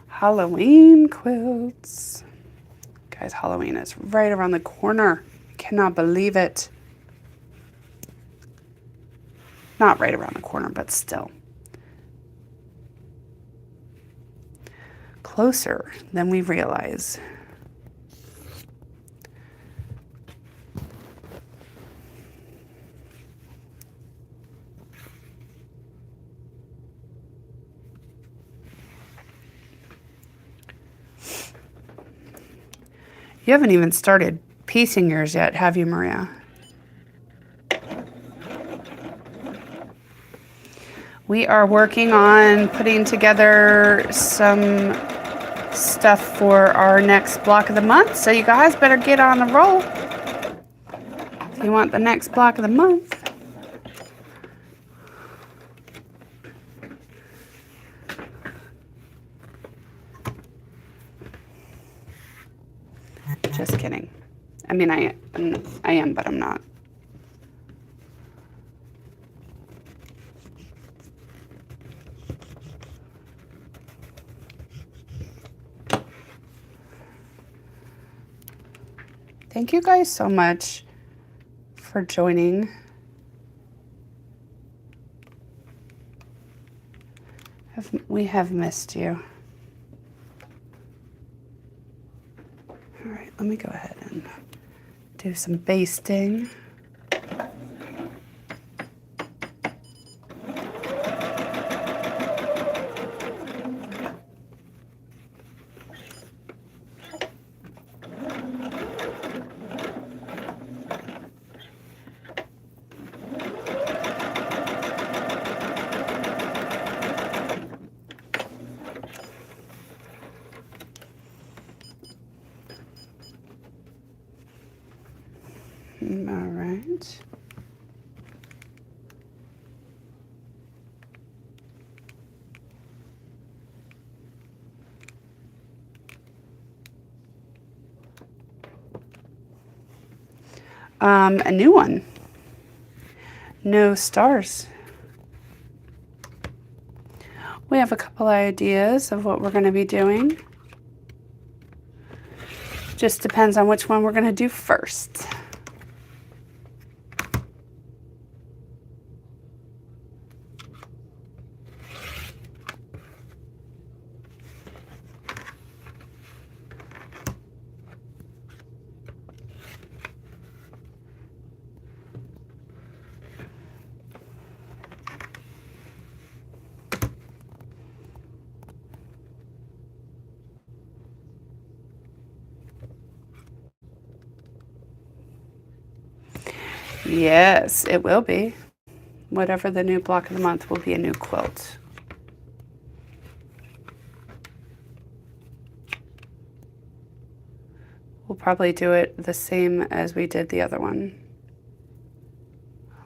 Halloween quilts. Guys, Halloween is right around the corner. I cannot believe it. Not right around the corner, but still. Closer than we realize. You haven't even started piecing yours yet, have you, Maria? We are working on putting together some stuff for our next block of the month, so you guys better get on the roll if you want the next block of the month. Just kidding. I mean, I am, but I'm not. Thank you guys so much for joining. We have missed you. All right, let me go ahead and do some basting. All right. A new one. No stars. We have a couple ideas of what we're going to be doing. Just depends on which one we're going to do first. Yes, it will be. Whatever the new block of the month will be a new quilt. We'll probably do it the same as we did the other one.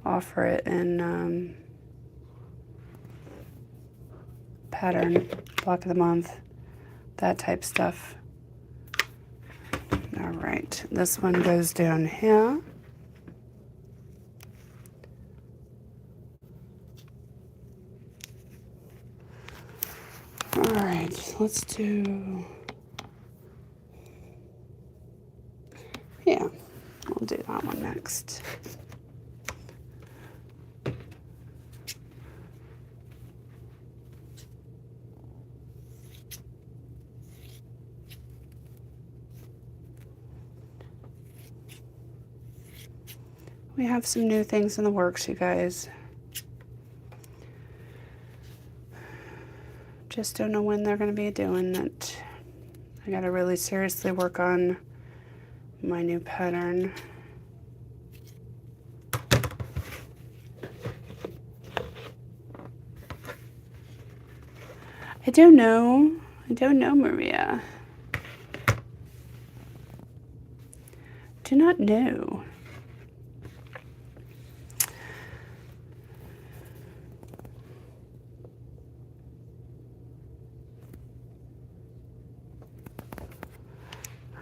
Offer it in pattern, block of the month, that type stuff. All right, this one goes down here. All right, let's do, yeah, we'll do that one next. We have some new things in the works, you guys. Just don't know when they're going to be doing it. I got to really seriously work on my new pattern. I don't know, Maria. Do not know.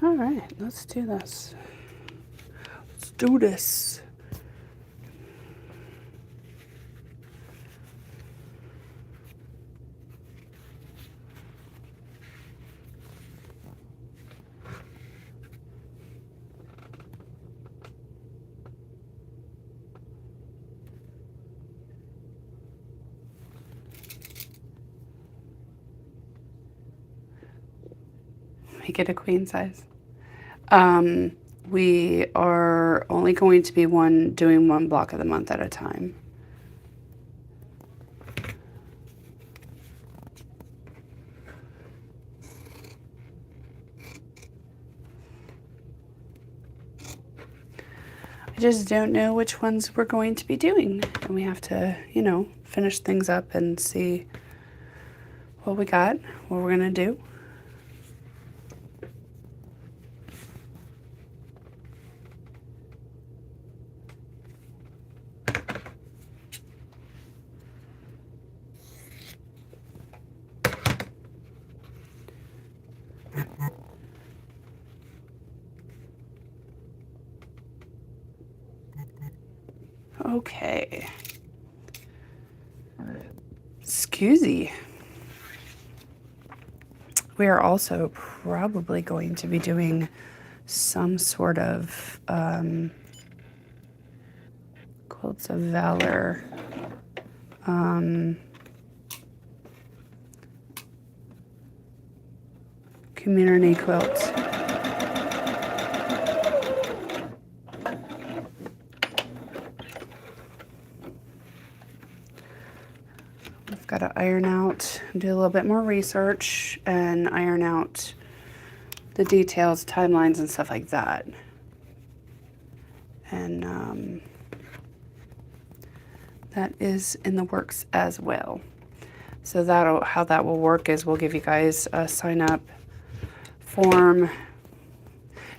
All right, let's do this. Let's do this. Make it a queen size. We are only going to be doing one block of the month at a time. I just don't know which ones we're going to be doing. And we have to, you know, finish things up and see what we got, what we're going to do. Okay. Excusey. We are also probably going to be doing some sort of Quilts of Valor. Community quilt. I've got to iron out, do a little bit more research and iron out the details, timelines, and stuff like that. And that is in the works as well. So how that will work is we'll give you guys a sign up form.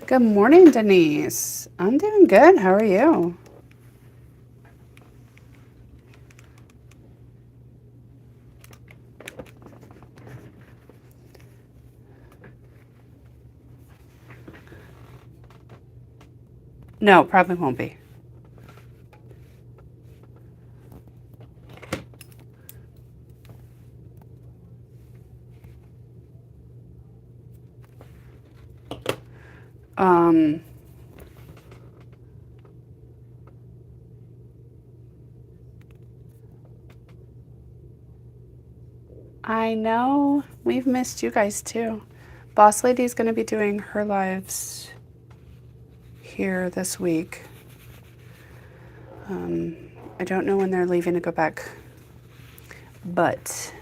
Good morning, Denise. I'm doing good. How are you? No, probably won't be. I know we've missed you guys too. Boss Lady's going to be doing her lives here this week. I don't know when they're leaving to go back, but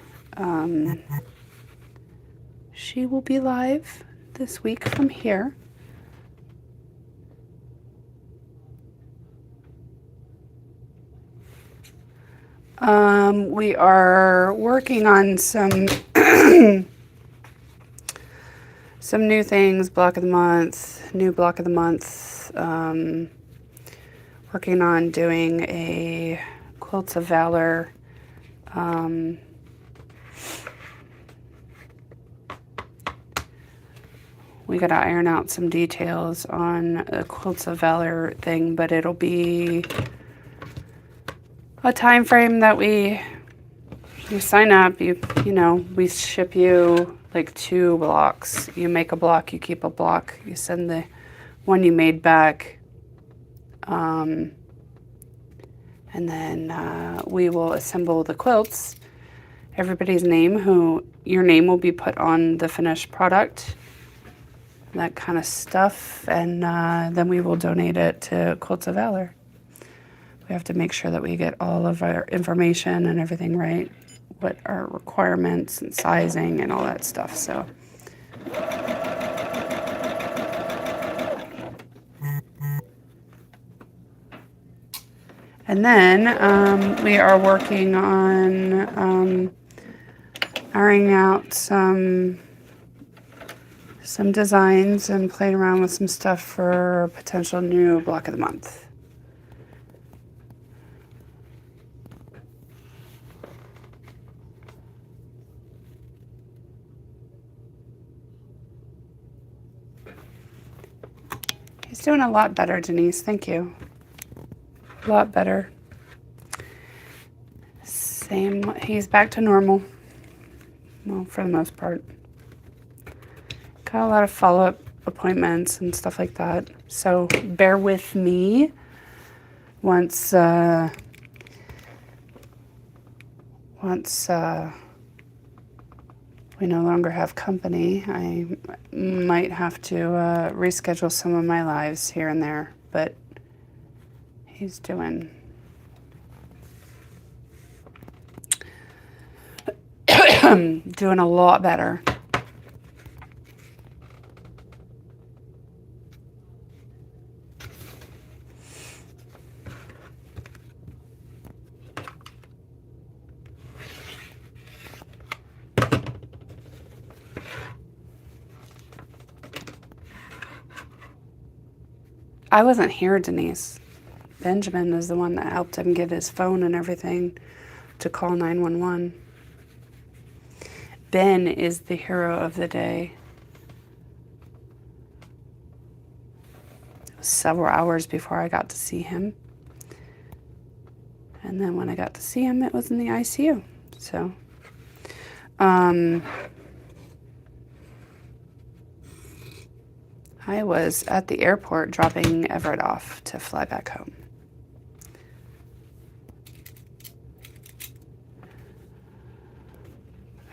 she will be live this week from here. We are working on some some new things, block of the month, new block of the month. Working on doing a Quilts of Valor. We got to iron out some details on a Quilts of Valor thing, but it'll be a time frame that you sign up, you know, we ship you like 2 blocks. You make a block, you keep a block, you send the one you made back. And then we will assemble the quilts. Everybody's name, your name will be put on the finished product, that kind of stuff, and then we will donate it to Quilts of Valor. We have to make sure that we get all of our information and everything right, what our requirements and sizing and all that stuff. So and then we are working on ironing out some designs and playing around with some stuff for a potential new block of the month. He's doing a lot better, Denise. Thank you. A lot better. Same, he's back to normal. Well, for the most part. Got a lot of follow-up appointments and stuff like that. So bear with me once we no longer have company. I might have to reschedule some of my lives here and there, but he's doing doing a lot better. I wasn't here, Denise. Benjamin is the one that helped him get his phone and everything to call 911. Ben is the hero of the day. It was several hours before I got to see him. And then when I got to see him, it was in the ICU. So, I was at the airport dropping Everett off to fly back home.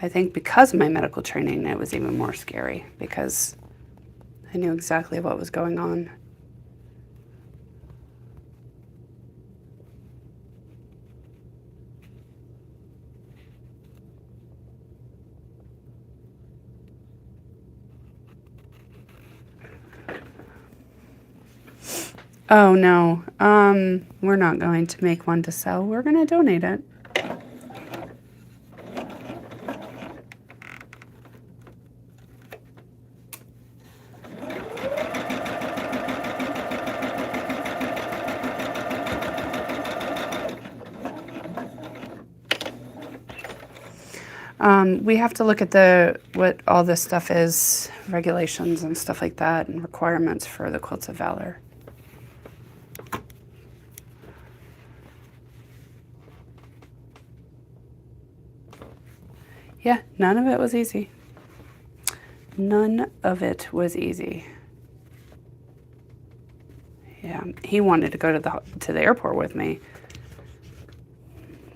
I think because of my medical training, it was even more scary because I knew exactly what was going on. Oh no, we're not going to make one to sell. We're going to donate it. We have to look at what all this stuff is, regulations and stuff like that, and requirements for the Quilts of Valor. Yeah, none of it was easy. None of it was easy. Yeah, he wanted to go to the airport with me.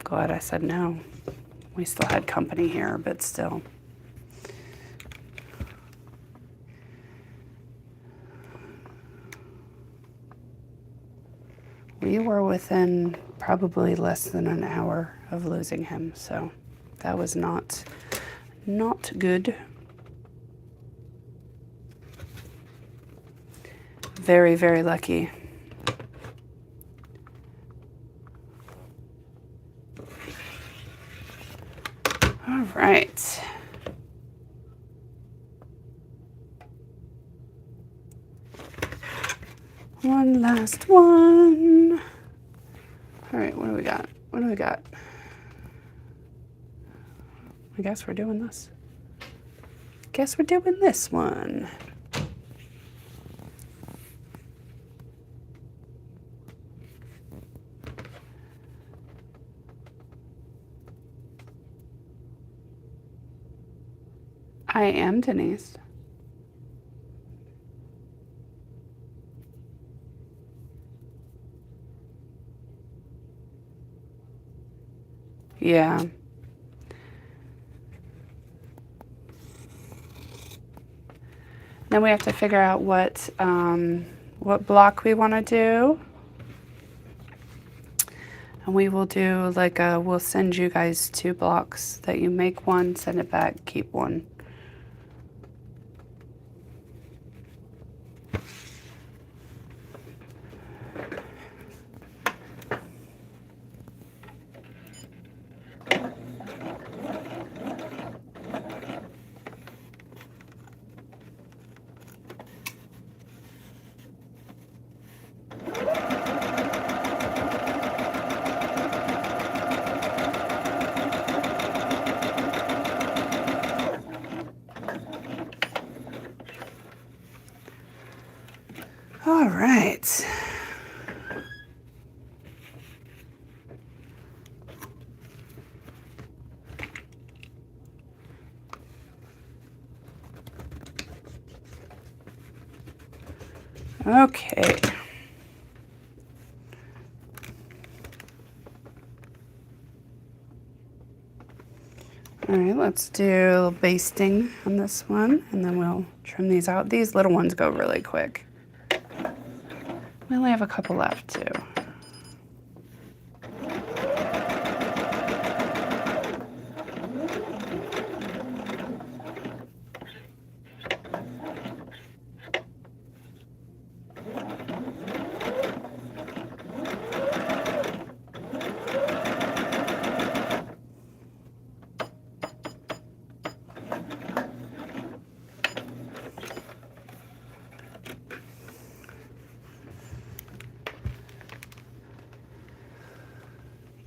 Glad I said no. We still had company here, but still. We were within probably less than an hour of losing him, so that was not good. Very, very lucky. All right. One last one. All right, what do we got? What do we got? I guess we're doing this. Guess we're doing this one. I am Denise. Yeah. Then we have to figure out what block we want to do. And we will do like we'll send you guys 2 blocks that you make one, send it back, keep one. All right. Okay. All right, let's do basting on this one, and then we'll trim these out. These little ones go really quick. We only have a couple left, too.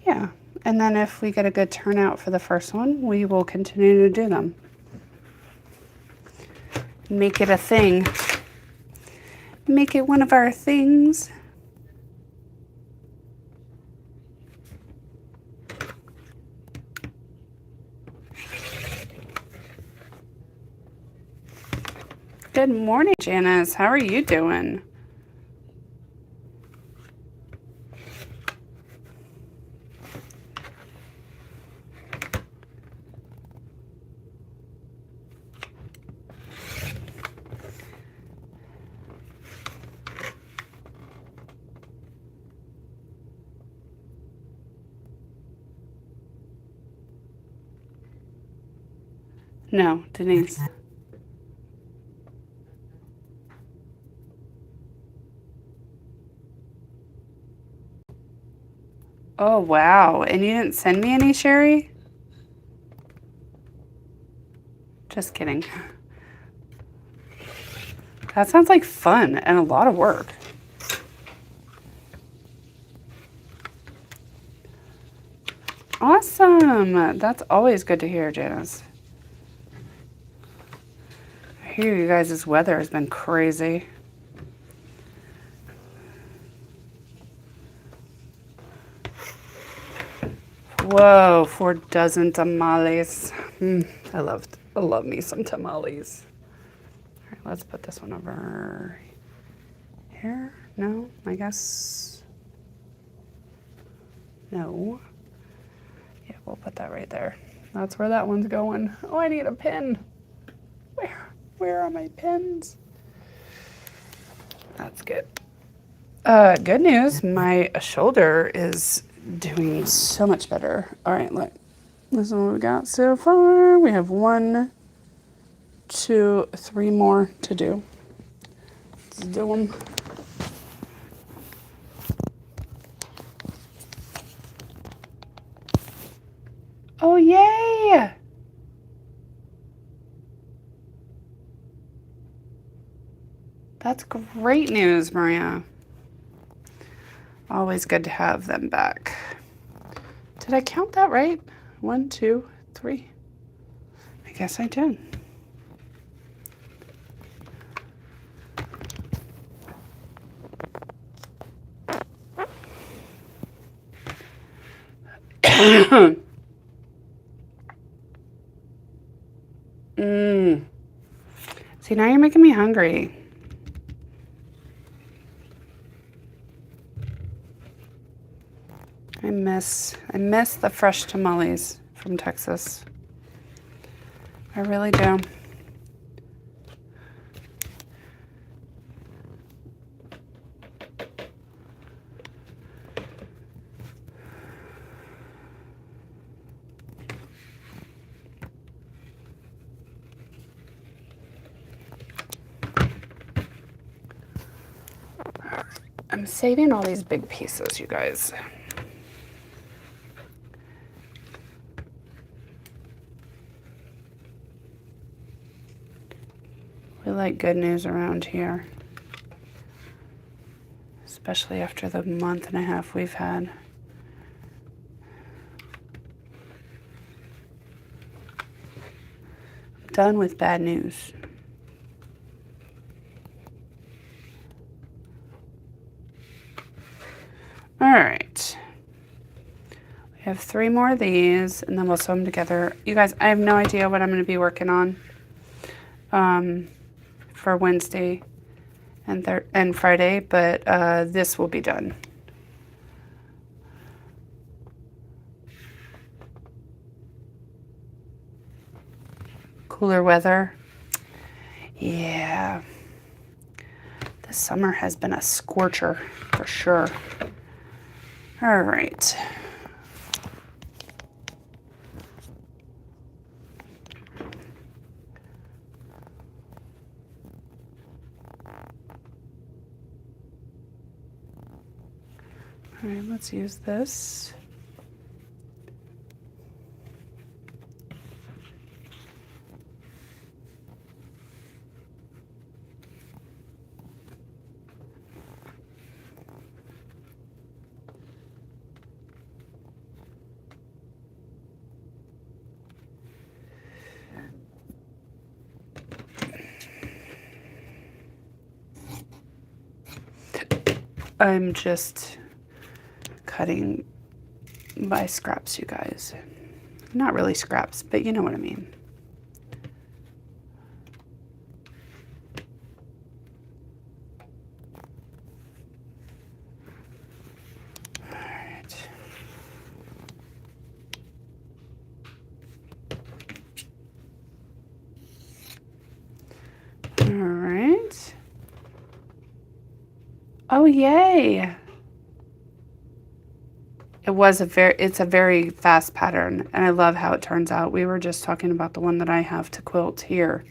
Yeah, and then if we get a good turnout for the first one, we will continue to do them. Make it a thing. Make it one of our things. Good morning, Janice. How are you doing? No, Denise. Oh, wow. And you didn't send me any, Sherry? Just kidding. That sounds like fun and a lot of work. Awesome. That's always good to hear, Janice. I hear you guys' weather has been crazy. Whoa, 4 dozen tamales. I love me some tamales. All right, let's put this one over here. No, I guess, no. Yeah, we'll put that right there. That's where that one's going. Oh, I need a pin. Where are my pins? That's good. Good news, my shoulder is doing so much better. All right, look. This is what we got so far. We have 1, 2, 3 more to do. Let's do them. Oh, yay! That's great news, Maria. Always good to have them back. Did I count that right? 1, 2, 3. I guess I did. See, now you're making me hungry. I miss the fresh tamales from Texas. I really do. I'm saving all these big pieces, you guys. We like good news around here, especially after the month and a half we've had. I'm done with bad news. All right. We have 3 more of these, and then we'll sew them together. You guys, I have no idea what I'm going to be working on for Wednesday and Friday, but this will be done. Cooler weather. Yeah. This summer has been a scorcher for sure. All right. All right, let's use this. I'm just cutting by scraps, you guys. Not really scraps, but you know what I mean. All right. All right. Oh, yay. It's a very fast pattern, and I love how it turns out. We were just talking about the one that I have to quilt here.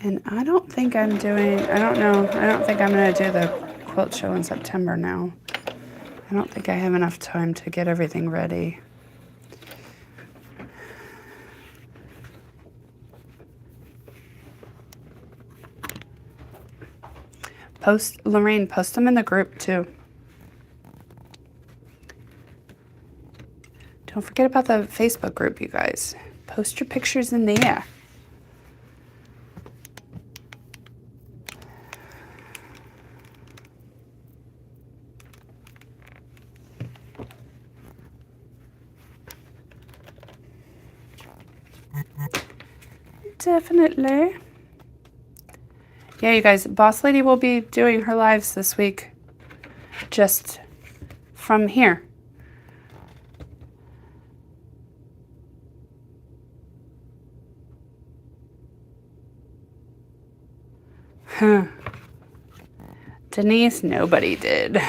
And I don't think I don't think I'm going to do the quilt show in September now. I don't think I have enough time to get everything ready. Lorraine, post them in the group too. Don't forget about the Facebook group, you guys. Post your pictures in there. Definitely. Yeah, you guys, Boss Lady will be doing her lives this week just from here. Huh. Denise, nobody did.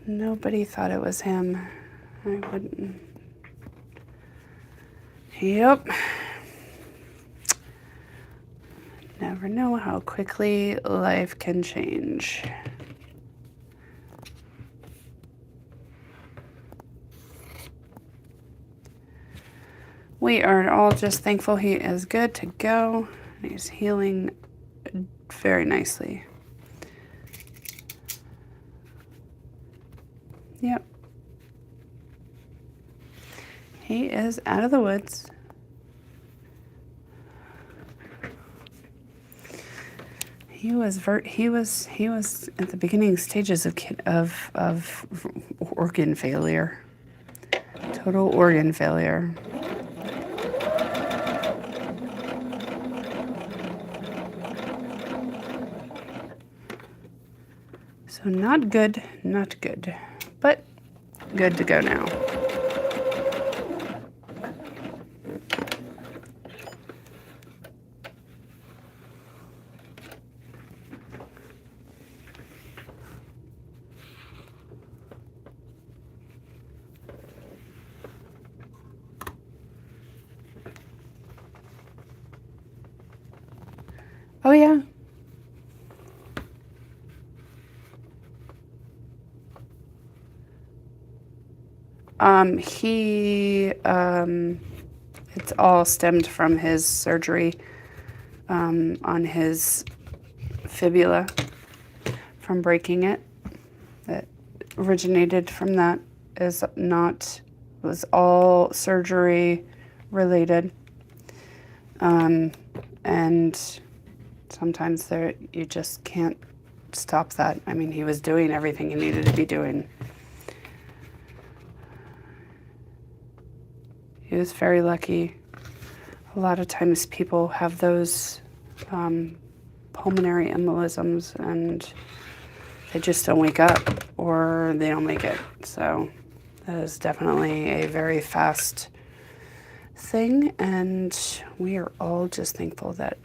Nobody thought it was him. I wouldn't. Yep. Never know how quickly life can change. We are all just thankful he is good to go. He's healing very nicely. Yep. He is out of the woods. He was at the beginning stages of organ failure. Total organ failure. So not good, not good, but good to go now. Oh yeah. It's all stemmed from his surgery on his fibula from breaking it. It originated from that. Was all surgery related. And sometimes you just can't stop that. I mean, he was doing everything he needed to be doing. He was very lucky. A lot of times people have those pulmonary embolisms and they just don't wake up or they don't make it. So that is definitely a very fast thing, and we are all just thankful that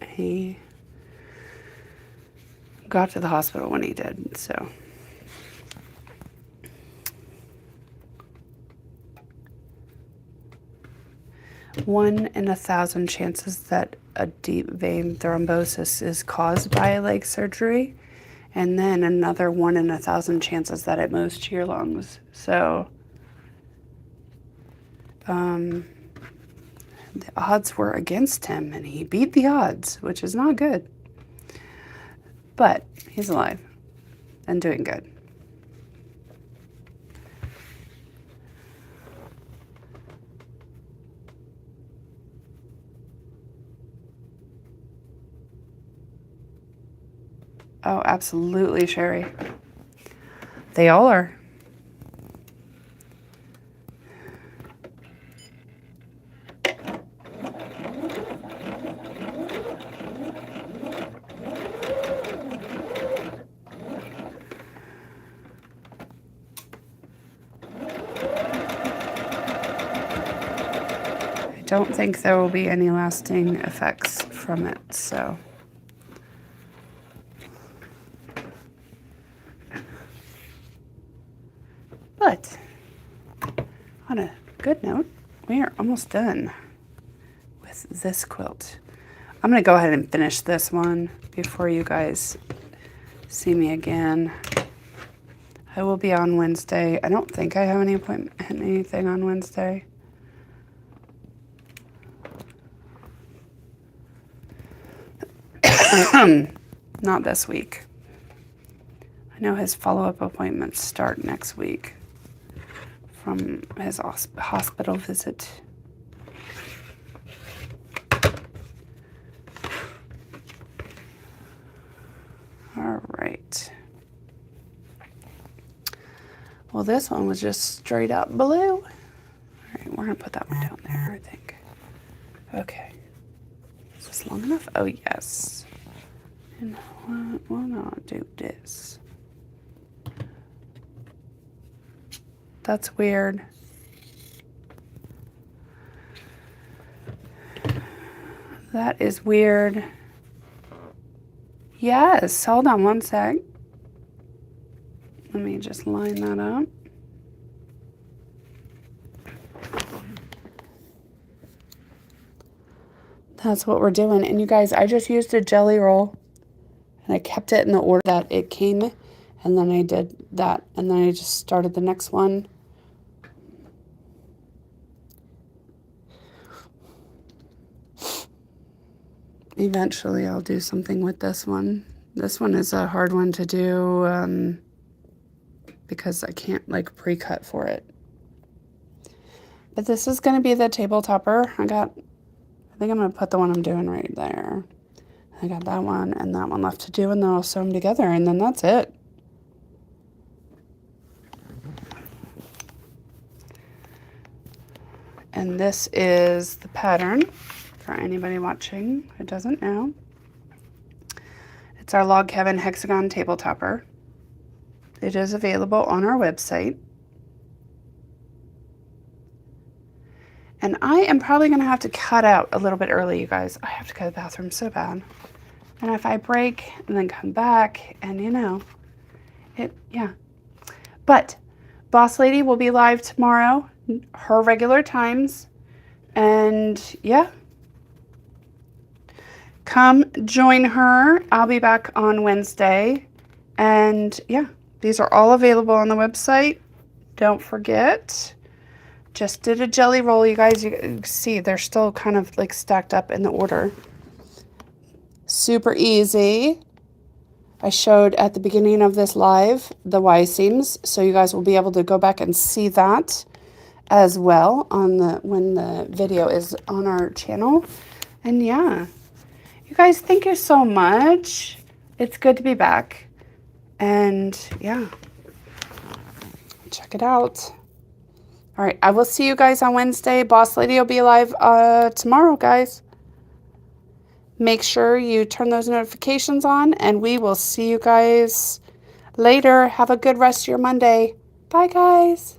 he got to the hospital when he did. So one in 1,000 chances that a deep vein thrombosis is caused by leg surgery, and then another 1 in 1,000 chances that it moves to your lungs. So the odds were against him, and he beat the odds, which is not good. But he's alive and doing good. Oh, absolutely, Sherry. They all are. I don't think there will be any lasting effects from it, so. But on a good note, we are almost done with this quilt. I'm going to go ahead and finish this one before you guys see me again. I will be on Wednesday. I don't think I have anything on Wednesday. Not this week. I know his follow-up appointments start next week from his hospital visit. All right. Well, this one was just straight up blue. All right, we're gonna put that one down there, I think. Okay. Is this long enough? Oh, yes. And what will not do this? That's weird. That is weird. Yes, hold on one sec. Let me just line that up. That's what we're doing. And you guys, I just used a jelly roll and I kept it in the order that it came. And then I did that. And then I just started the next one. Eventually I'll do something with this one. This one is a hard one to do because I can't like pre-cut for it. But this is going to be the table topper. I think I'm going to put the one I'm doing right there. I got that one and that one left to do, and then I'll sew them together, and then that's it. And this is the pattern for anybody watching who doesn't know. It's our log cabin hexagon table topper. It is available on our website. And I am probably going to have to cut out a little bit early, you guys. I have to go to the bathroom so bad. And if I break and then come back, and you know, yeah. But Boss Lady will be live tomorrow, her regular times. And yeah, come join her. I'll be back on Wednesday. And yeah, these are all available on the website. Don't forget. Just did a jelly roll, you guys. You can see they're still kind of like stacked up in the order. Super easy. I showed at the beginning of this live the Y seams, so you guys will be able to go back and see that as well on when the video is on our channel. And yeah, you guys, thank you so much. It's good to be back. And yeah, check it out. All right, I will see you guys on Wednesday. Boss Lady will be live tomorrow, guys. Make sure you turn those notifications on, and we will see you guys later. Have a good rest of your Monday. Bye, guys.